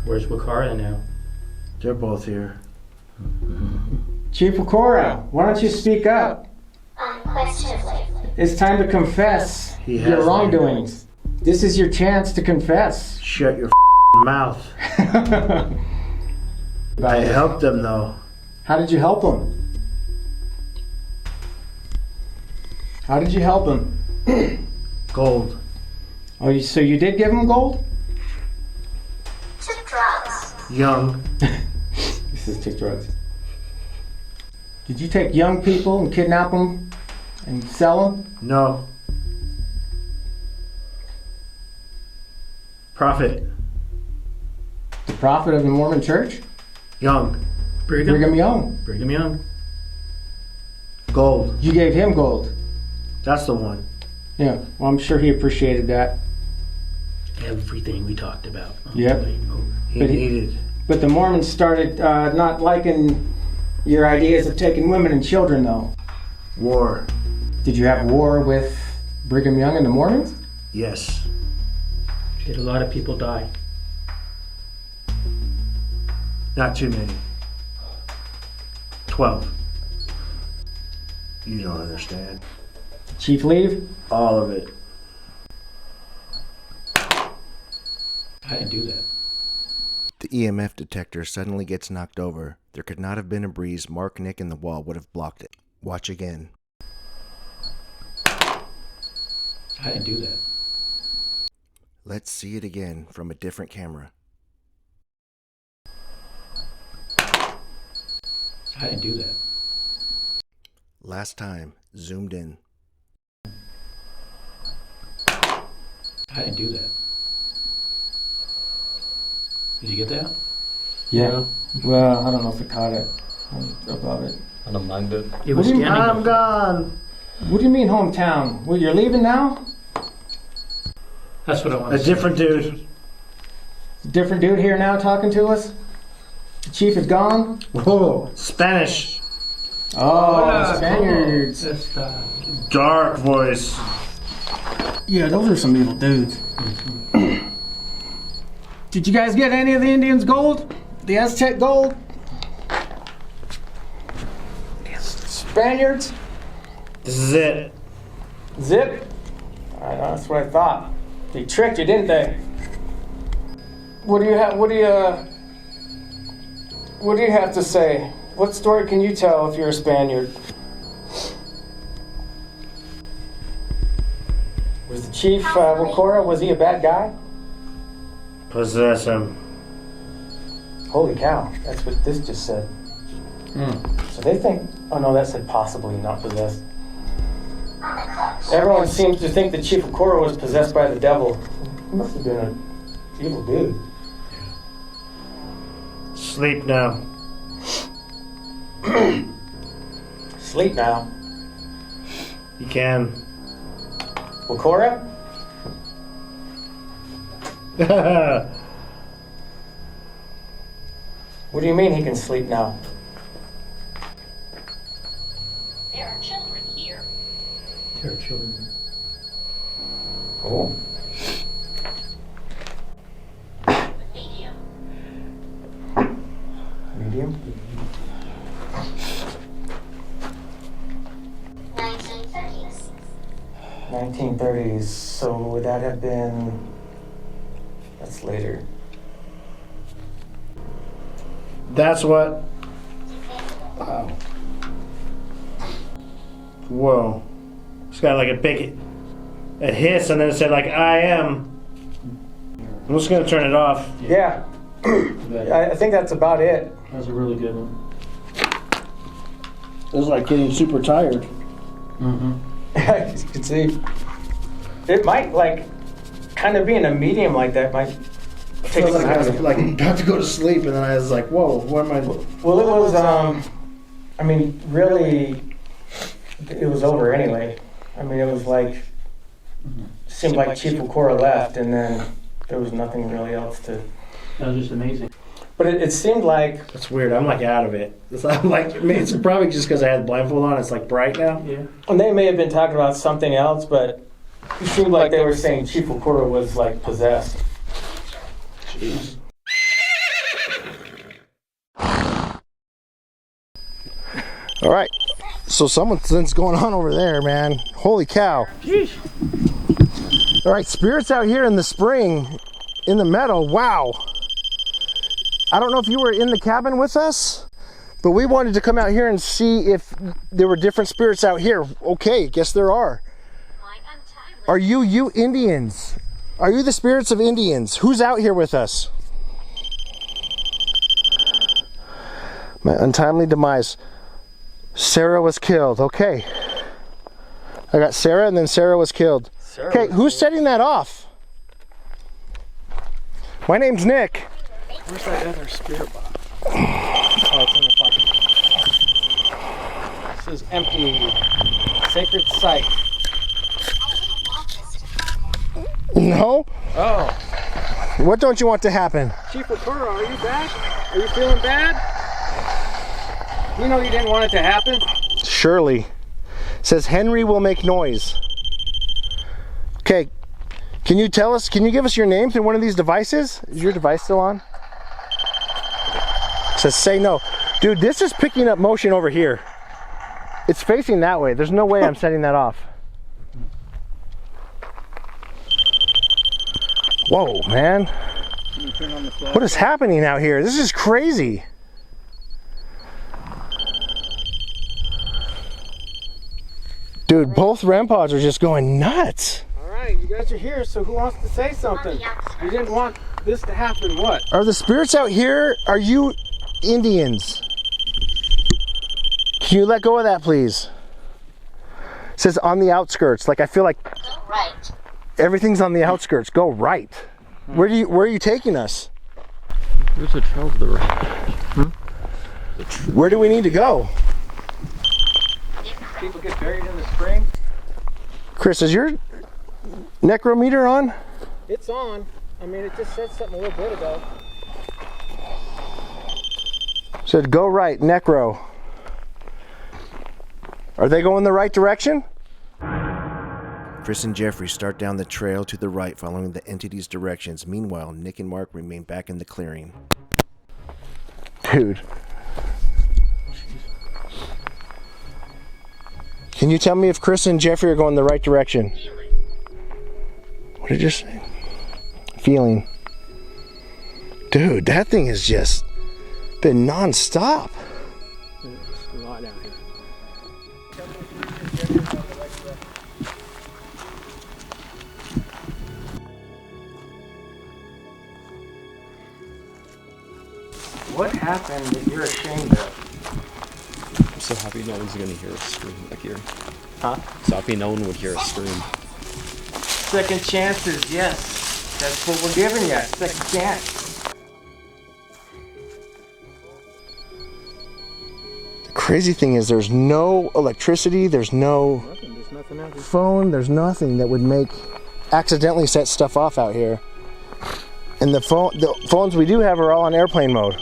Where's Wakara now? They're both here. Chief Wakura, why don't you speak up? Unquestionably. It's time to confess He your has wrongdoings. This is your chance to confess. Shut your mouth. I helped them though. How did you help him? How did you help him? Gold. Oh, so you did give him gold? Took drugs. Young. This is took drugs. Did you take young people and kidnap them and sell them? No. Prophet. The prophet of the Mormon church? Young. Brigham Young. Brigham Young. Gold. You gave him gold. That's the one. Yeah, well, I'm sure he appreciated that. Everything we talked about. Yep. He But needed. But the Mormons started not liking your ideas of taking women and children, though. War. Did you have war with Brigham Young and the Mormons? Yes. Did a lot of people die? Not too many. 12. You don't understand. Chief leave? All of it. I didn't do that. The EMF detector suddenly gets knocked over. There could not have been a breeze Mark, Nick, and the wall would have blocked it. Watch again. I didn't do that. Let's see it again from a different camera. I didn't do that. Last time, zoomed in. I didn't do that. Did you get that? Yeah. Well, I don't know if it caught it. I'm above it. On a magnet. It was standing I'm up. gone. What do you mean hometown? Well, you're leaving now? That's what I want A to say. different dude. Different dude here now talking to us? The chief is gone? Whoa. Spanish. Oh, the Spaniards. That's, Dark voice. Yeah, those are some evil dudes. Did you guys get any of the Indians' gold? The Aztec gold? Spaniards? This is it. Zip? I know, that's what I thought. They tricked you, didn't they? What do you have to say? What story can you tell if you're a Spaniard? Was the chief, Wakora, was he a bad guy? Possess him. Holy cow, that's what this just said. So they think, oh no, that said possibly not possessed. Everyone seems to think the chief of Korra was possessed by the devil. He must have been an evil dude. Sleep now. Sleep now. You can. Wakora? What do you mean he can sleep now? There are children here. there are children. Oh. Medium. Medium? 1930s. 1930s. So would that have been... That's later. That's what. Wow. Whoa. It's got like a hiss, and then it said like I am. I'm just gonna turn it off. Yeah. I think that's about it. That's a really good one. It was like getting super tired. Mm-hmm. As you can see. It might like kind of being a medium like that might take I was some like, I was like about to go to sleep, and then I was like, whoa, what am I? Well, it was, I mean, really, it was over anyway. I mean, it was like, seemed like Chief Okora left, and then there was nothing really else to. That was just amazing. But it seemed like. That's weird. I'm like out of it. I'm like, it's probably just because I had the blindfold on. It's like bright now. Yeah. And they may have been talking about something else, but it seemed like they were saying Chief Okora was like possessed. Jeez. All right. So something's going on over there, man. Holy cow. All right, spirits out here in the spring, in the meadow. Wow. I don't know if you were in the cabin with us, but we wanted to come out here and see if there were different spirits out here. Okay, guess there are. Are you Indians? Are you the spirits of Indians? Who's out here with us? My untimely demise. Sarah was killed. Okay. I got Sarah, and then Sarah was killed. Okay, who's setting that off? My name's Nick. Where's that other spirit box? Oh, it's in my pocket. This is empty. Sacred site. No? Oh. What don't you want to happen? Chief Okura, are you back? Are you feeling bad? You know you didn't want it to happen? Surely. Says Henry will make noise. Okay. Can you give us your name through one of these devices? Is your device still on? It says say no. Dude, this is picking up motion over here. It's facing that way. There's no way I'm setting that off. Whoa, man. Can you turn on the flash? What is happening out here? This is crazy. Dude, both REM pods are just going nuts. Alright, you guys are here, so who wants to say something? You didn't want this to happen, what? Are the spirits out here? Are you Indians? Can you let go of that, please? It says on the outskirts. Like, I feel like Go right. everything's on the outskirts. Go right. Where are you taking us? There's a trail to the right. Where do we need to go? People get buried in the spring? Chris, is your necrometer on? It's on. I mean, it just said something a little bit ago. Said go right, necro. Are they going the right direction? Chris and Jeffrey start down the trail to the right, following the entity's directions. Meanwhile, Nick and Mark remain back in the clearing. Dude. Can you tell me if Chris and Jeffrey are going the right direction? What did you say? Feeling. Dude, that thing has just been non-stop. There's a lot out here. What happened that you're ashamed of? I'm so happy no one's gonna hear us scream back here. Huh? So happy no one would hear us scream. Second chances, yes. That's what we're giving you. Second chance. The crazy thing is there's no electricity, there's no There's nothing out here. phone, there's nothing that would make accidentally set stuff off out here. And the phones we do have are all on airplane mode.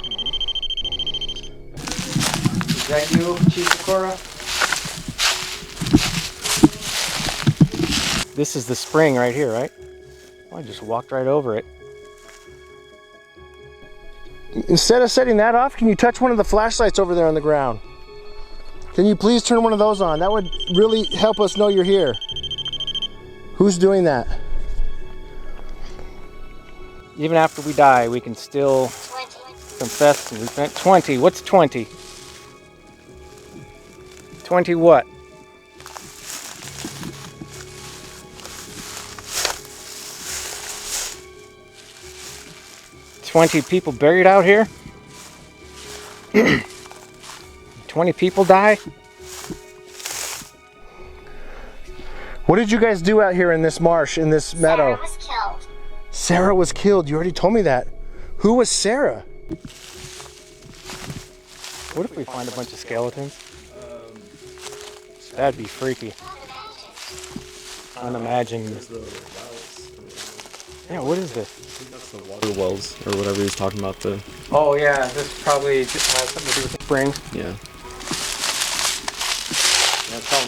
Is that you, Chief Okura? This is the spring right here, right? Oh, I just walked right over it. Instead of setting that off, can you touch one of the flashlights over there on the ground? Can you please turn one of those on? That would really help us know you're here. Who's doing that? Even after we die, we can still 20. confess and repent. 20. What's 20? 20 what? $20 people buried out here? 20 people die? What did you guys do out here in this marsh, in this meadow? Sarah was killed. Sarah was killed. You already told me that. Who was Sarah? What if we find a bunch of skeletons? That'd be freaky. Unimagined. Yeah, what is this? That's the water wells, or whatever he was talking about. Oh yeah, this probably just has something to do with the spring. Yeah. That's all. I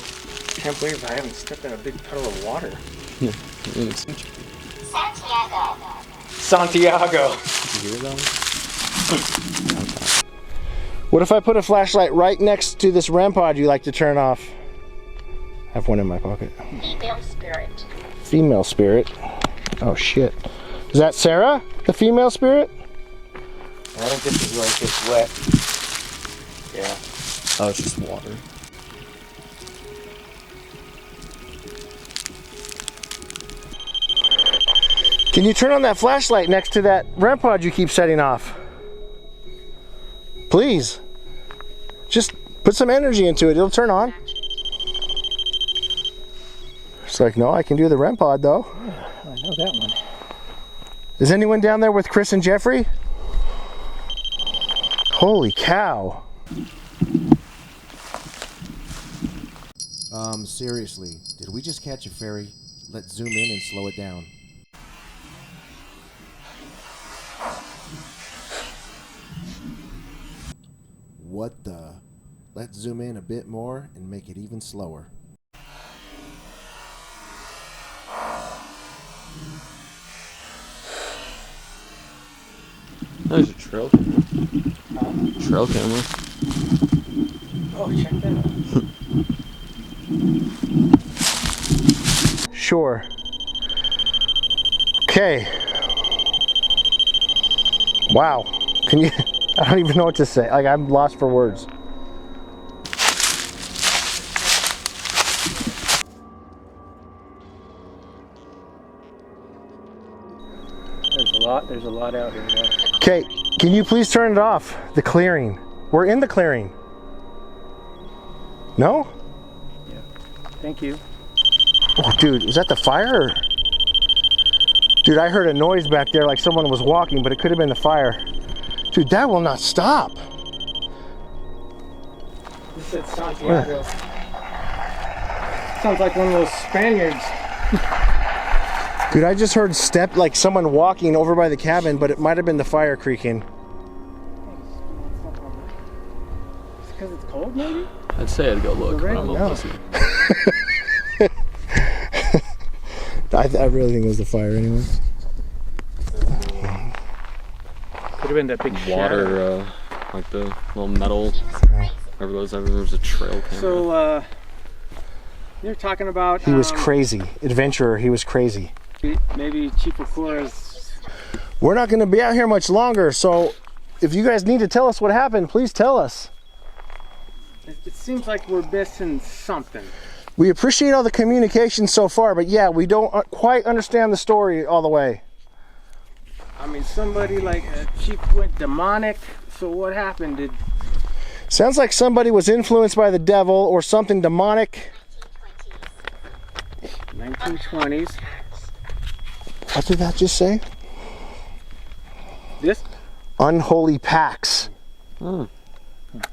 can't believe I haven't stepped in a big puddle of water. Yeah. Santiago. Santiago. Did you hear that one? What if I put a flashlight right next to this REM pod you like to turn off? I have one in my pocket. Female spirit. Female spirit. Oh shit. Is that Sarah? The female spirit? I think this is like it's wet. Yeah. Oh, it's just water. Can you turn on that flashlight next to that REM pod you keep setting off? Please. Just put some energy into it. It'll turn on. It's like, no, I can do the REM pod though. I know that one. Is anyone down there with Chris and Jeffrey? Holy cow. Seriously, did we just catch a ferry? Let's zoom in and slow it down. What the? Let's zoom in a bit more and make it even slower. There's a trail camera. Trail camera. Oh, check that out. Sure. Okay. Wow. Can you... I don't even know what to say. Like, I'm lost for words. There's a lot out here. Okay, can you please turn it off? The clearing. We're in the clearing. No? Yeah. Thank you. Oh, dude, is that the fire? Or... Dude, I heard a noise back there like someone was walking, but it could have been the fire. Dude, that will not stop. This is Santiago. Sounds like one of those Spaniards. Dude, I just heard like someone walking over by the cabin, but it might have been the fire creaking. It's because it's cold, maybe? I'd say I'd go look, but I'm not listening. I really think it was the fire anyway. Could have been that big Water, like the little metal, whatever those are, there was a trail camera. So, you're talking about... He was crazy. Adventurer, he was crazy. Maybe Chief Okura's... We're not going to be out here much longer, so if you guys need to tell us what happened, please tell us. It seems like we're missing something. We appreciate all the communication so far, but yeah, we don't quite understand the story all the way. I mean, somebody like Chief went demonic, so what happened? Sounds like somebody was influenced by the devil or something demonic. 1920s. What did that just say? This? Unholy pacts.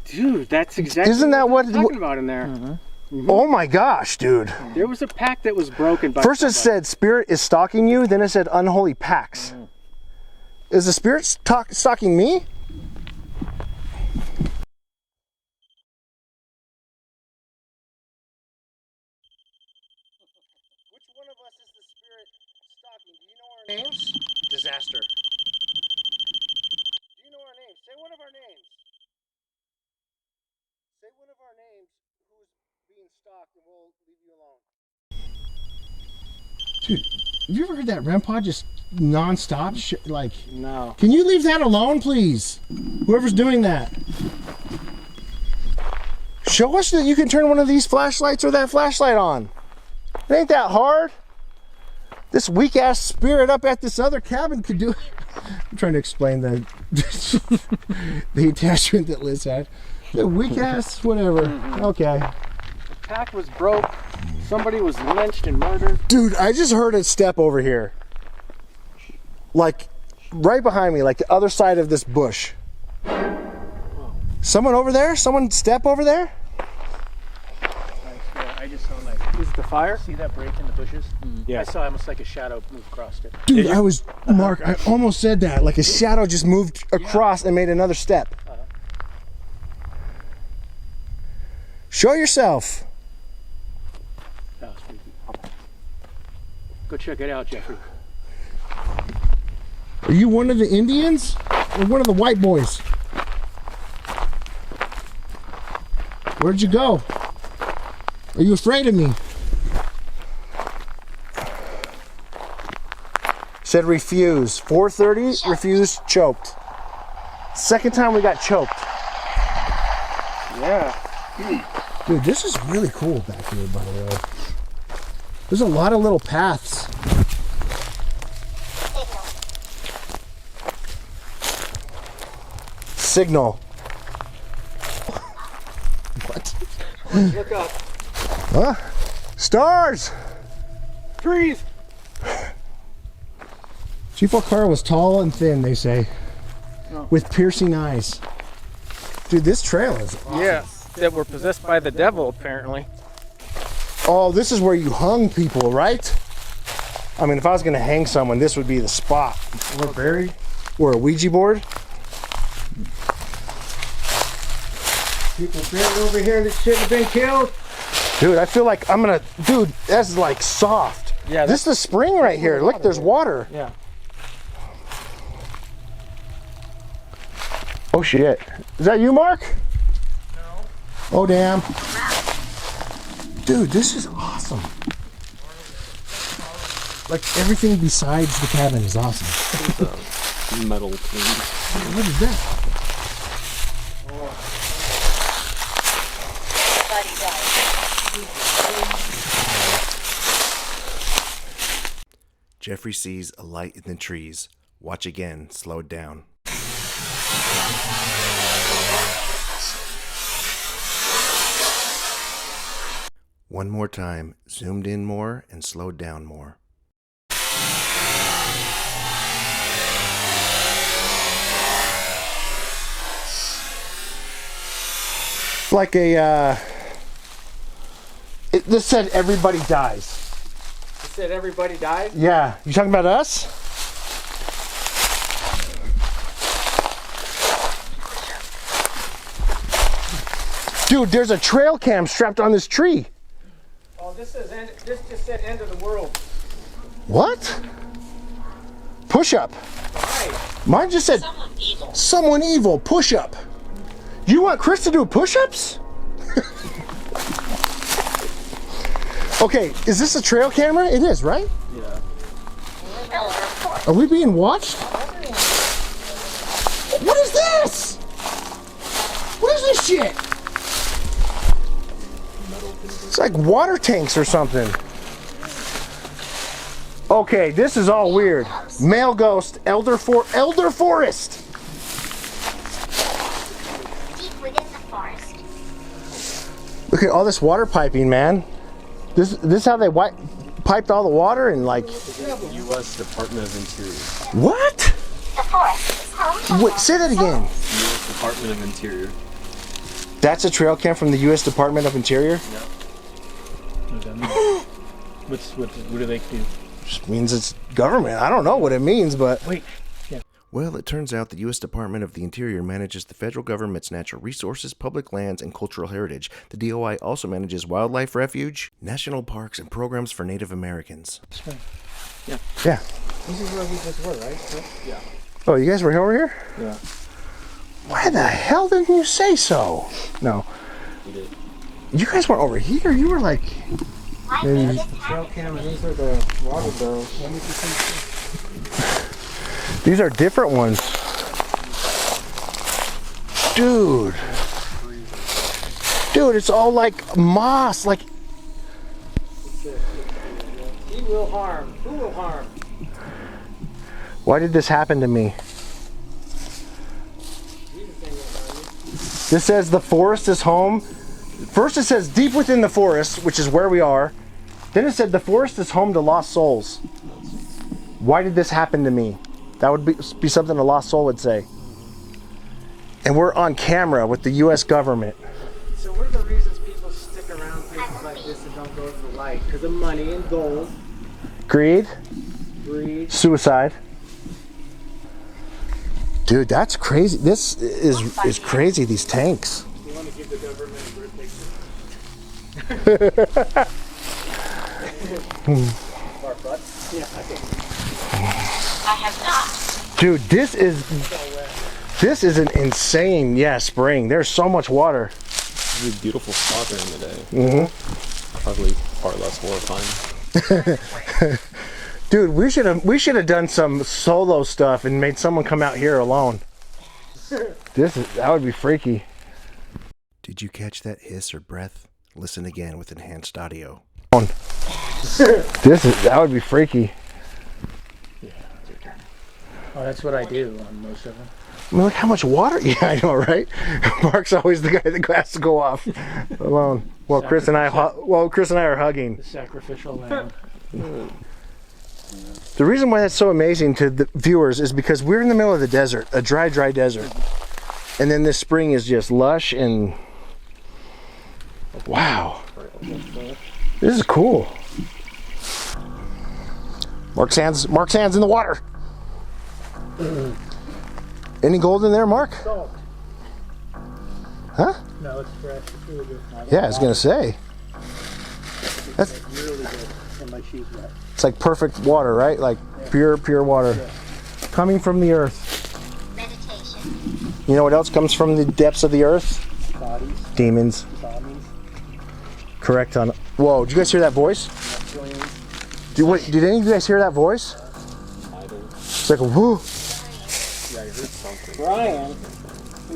Dude, that's exactly Isn't that what we're talking about in there. Oh my gosh, dude. There was a pact that was broken by First it said spirit is stalking you, then it said unholy pacts. Is the spirit stalking me? Which one of us is the spirit stalking? Do you know our names? Disaster. Do you know our names? Say one of our names. Say one of our names who's being stalked and we'll leave you alone. Dude, have you ever heard that REM pod just non-stop? Like, No. can you leave that alone, please? Whoever's doing that. Show us that you can turn one of these flashlights or that flashlight on. It ain't that hard. This weak-ass spirit up at this other cabin could do it. I'm trying to explain the attachment that Liz had. The weak-ass, whatever. Okay. The pact was broke. Somebody was lynched and murdered. Dude, I just heard a step over here. Like, right behind me, like the other side of this bush. Someone over there? Someone step over there? I just saw like... Is it the fire? See that break in the bushes? Yeah. I saw almost like a shadow move across it. Dude, Mark, I almost said that. Like a shadow just moved across and made another step. Show yourself. That was creepy. Go check it out, Jeffrey. Are you one of the Indians? Or one of the white boys? Where'd you go? Are you afraid of me? Said refuse. 4:30, refused, choked. Second time we got choked. Yeah. Dude, this is really cool back here, by the way. There's a lot of little paths. Signal. What? Look up. Huh? Stars! Trees! Chief Okura was tall and thin, they say. Oh. With piercing eyes. Dude, this trail is awesome. Yeah, that were possessed by the devil, apparently. Oh, this is where you hung people, right? I mean, if I was gonna hang someone, this would be the spot. We're buried. Or a Ouija board. People buried over here that shouldn't have been killed. Dude, I feel like I'm gonna, dude, that's like soft. Yeah, this is the spring right here. Look, there's water. Yeah. Oh shit. Is that you, Mark? No. Oh damn. Dude, this is awesome. Like everything besides the cabin is awesome. It's a metal thing. What is that? Jeffrey sees a light in the trees. Watch again, slowed down. One more time, zoomed in more and slowed down more. Like a, this said everybody dies. It said everybody died? Yeah, you talking about us? Dude, there's a trail cam strapped on this tree. Oh, this just said end of the world. What? Push up. Right. Mine just said Someone evil. someone evil, push up. You want Chris to do push-ups? Okay, is this a trail camera? It is, right? Yeah. Are we being watched? What is this? What is this shit? It's like water tanks or something. Okay, this is all weird. Male ghost, elder forest. Deep within the forest. Look at all this water piping, man. This how they piped all the water and like. U.S. Department of Interior. What? The forest is home to Wait, say that again. U.S. Department of Interior. That's a trail cam from the U.S. Department of Interior. What does that mean? What do they do? Just means it's government. I don't know what it means, but Wait. Well, it turns out the U.S. Department of the Interior manages the federal government's natural resources, public lands, and cultural heritage. The DOI also manages wildlife refuge, national parks, and programs for Native Americans. yeah. This is where we just were, right? Yeah. Oh, you guys were over here? Yeah. Why the hell didn't you say so? No. We did. You guys weren't over here. You were like. Why Maybe- did this Trail happen? cam, and these are the water barrels. Let me see. These are different ones. Dude. Dude, it's all like moss. Like. He will harm. Who will harm? Why did this happen to me? This says the forest is home. First it says deep within the forest, which is where we are. Then it said the forest is home to lost souls. Why did this happen to me? That would be something a lost soul would say. And we're on camera with the U.S. government. So what are the reasons people stick around places like this and don't go to the light? Because of money and gold, Greed, greed. suicide. Dude, that's crazy. This is crazy, these tanks. You want to give the government a birthday? Mark, bud? Yeah, I think. I have not. Dude, this is an insane, spring. There's so much water. It's a beautiful spot during the day. Mm-hmm. Probably far less horrifying. Dude, we should have done some solo stuff and made someone come out here alone. That would be freaky. Did you catch that hiss or breath? Listen again with enhanced audio. That would be freaky. Oh, that's what I do on most of them. I mean, look how much water. Yeah, I know, right? Mark's always the guy that has to go off alone. Well, Chris and I are hugging. The sacrificial lamb. The reason why that's so amazing to the viewers is because we're in the middle of the desert, a dry desert. And then this spring is just lush and wow. This is cool. Mark's hands in the water. Any gold in there, Mark? Salt. Huh? No, it's fresh. It's really good. Yeah, I was gonna say. That's Really good. And my shoes wet. it's like perfect water, right? Like pure water. Coming from the earth. Meditation. You know what else comes from the depths of the earth? Bodies, Demons. zombies, Correct on. Whoa, did you guys hear that voice? Did any of you guys hear that voice? It's like a whoo. Brian.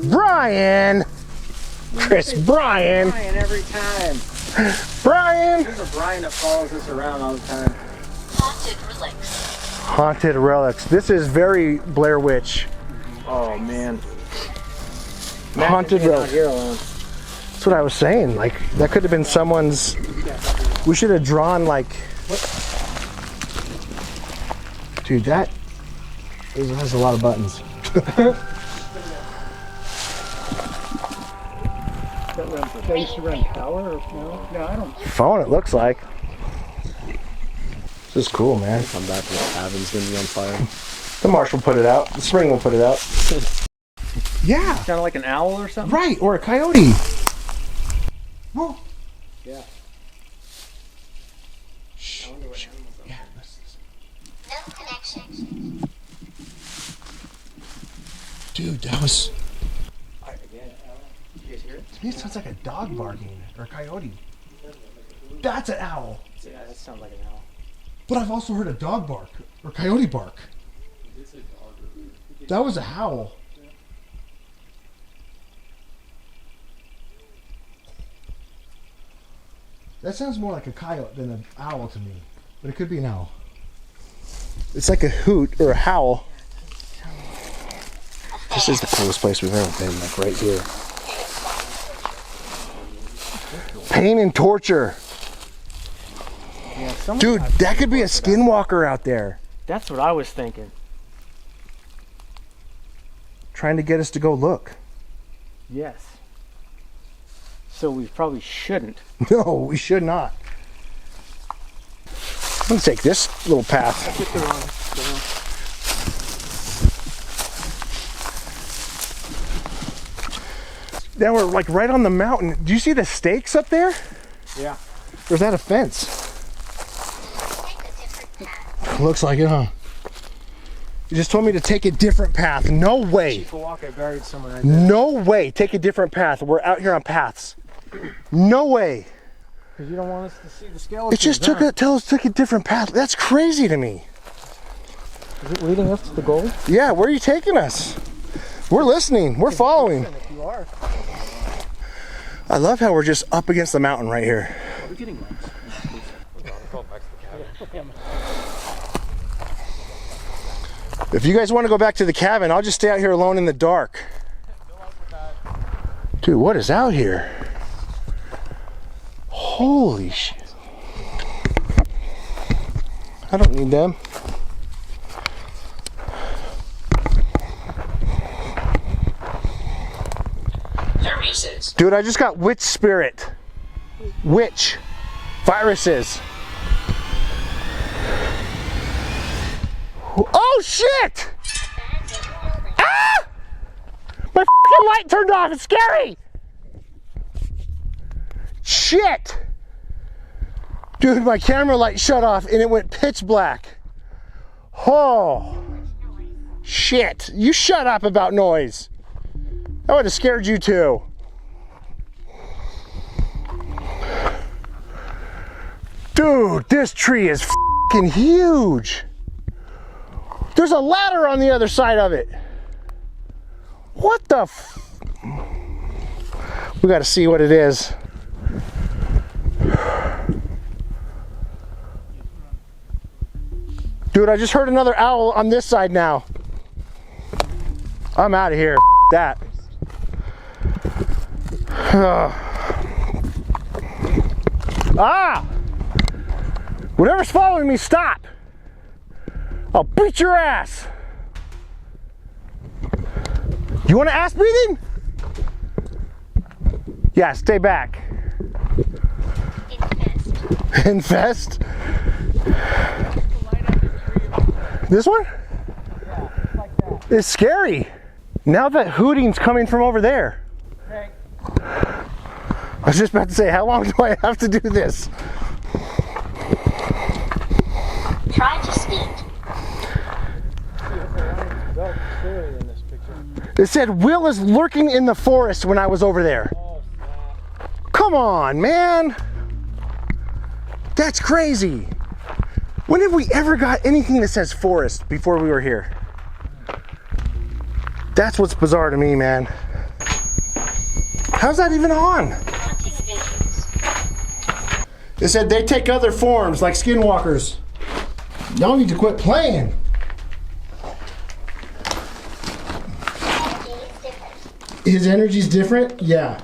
Brian! Chris Brian! Brian every time. Brian! There's a Brian that follows us around all the time. Haunted relics. Haunted relics. This is very Blair Witch. Oh man. Haunted relics. Here alone. That's what I was saying. Like, that could have been someone's. We should have drawn, like. Dude, that has a lot of buttons. They used to run power or no? No, I don't. Phone, it looks like. This is cool, man. Come back and the cabin's gonna be on fire. The marsh will put it out. The spring will put it out. Yeah. Kind of like an owl or something? Right, or a coyote. Whoa. Yeah. Shh. Yeah. No connection. Dude, that was. Again, you guys hear it? To me, it sounds like a dog barking or a coyote. That's an owl. Yeah, that sounds like an owl. But I've also heard a dog bark or coyote bark. That was a howl. That sounds more like a coyote than an owl to me, but it could be an owl. It's like a hoot or a howl. This is the coolest place we've ever been, like right here. Pain and torture. Yeah, Dude, that could be a skinwalker out there That's what I was thinking. trying to get us to go look. Yes. So we probably shouldn't. No, we should not. I'm gonna take this little path. Now we're like right on the mountain. Do you see the stakes up there? Yeah. Or is that a fence? Take a different path. Looks like it, huh? You just told me to take a different path. No way. Chief Walker buried someone right there. No way. Take a different path. We're out here on paths. No way. Because you don't want us to see the skeleton. It just took a different path. That's crazy to me. Is it leading us to the goal? Yeah, where are you taking us? We're listening. We're following. If you are. I love how we're just up against the mountain right here. We're getting lost. If you guys want to go back to the cabin, I'll just stay out here alone in the dark. Dude, what is out here? Holy shit. I don't need them. Viruses. Dude, I just got witch spirit. Witch. Viruses. Oh shit! Ah! My fucking light turned off. It's scary. Shit. Dude, my camera light shut off and it went pitch black. Oh. Shit. You shut up about noise. That would have scared you too. Dude, this tree is fucking huge. There's a ladder on the other side of it. What the f... We gotta see what it is. Dude, I just heard another owl on this side now. I'm out of here. That. Ah! Whatever's following me, stop! I'll beat your ass! You want to ass beating? Yeah, stay back. Infest. Infest? This one? Yeah, like that. It's scary. Now that hooting's coming from over there. Okay. I was just about to say, how long do I have to do this? Try to speak. Clearly in this picture. It said Will is lurking in the forest when I was over there. Oh, snap. Come on, man. That's crazy. When have we ever got anything that says forest before we were here? That's what's bizarre to me, man. How's that even on? Haunting visions. It said they take other forms like skinwalkers. Y'all need to quit playing. Energy is different. His energy's different? Yeah.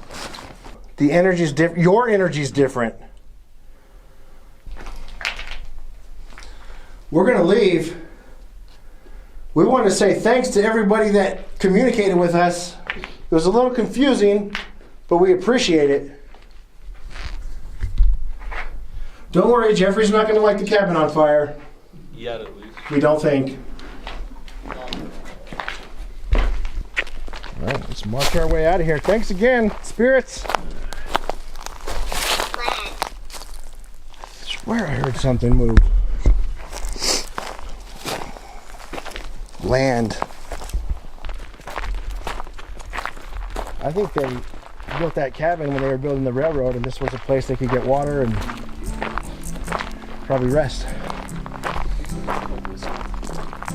The energy's different. Your energy's different. We're gonna leave. We want to say thanks to everybody that communicated with us. It was a little confusing, but we appreciate it. Don't worry, Jeffrey's not gonna light the cabin on fire. Yet at least. We don't think. All right, let's march our way out of here. Thanks again, spirits. Land. I swear I heard something move. Land. I think they built that cabin when they were building the railroad, and this was a place they could get water and probably rest.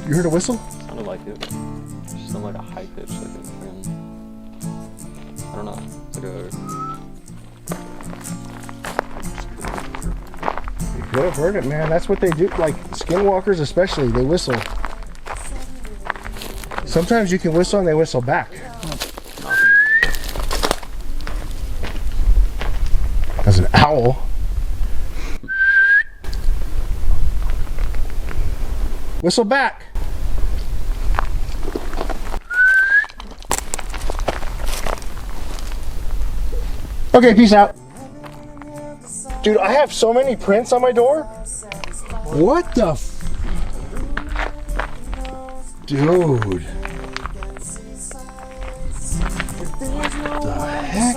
You heard a whistle? Sounded like it. It sounded like a high pitch, like a friggin', I don't know. It's like a. You could have heard it, man. That's what they do. Like skinwalkers, especially, they whistle. Sometimes you can whistle and they whistle back. That's an owl. Whistle back. Okay, peace out. Dude, I have so many prints on my door. What the Dude. The heck?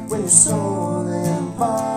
When your soul and body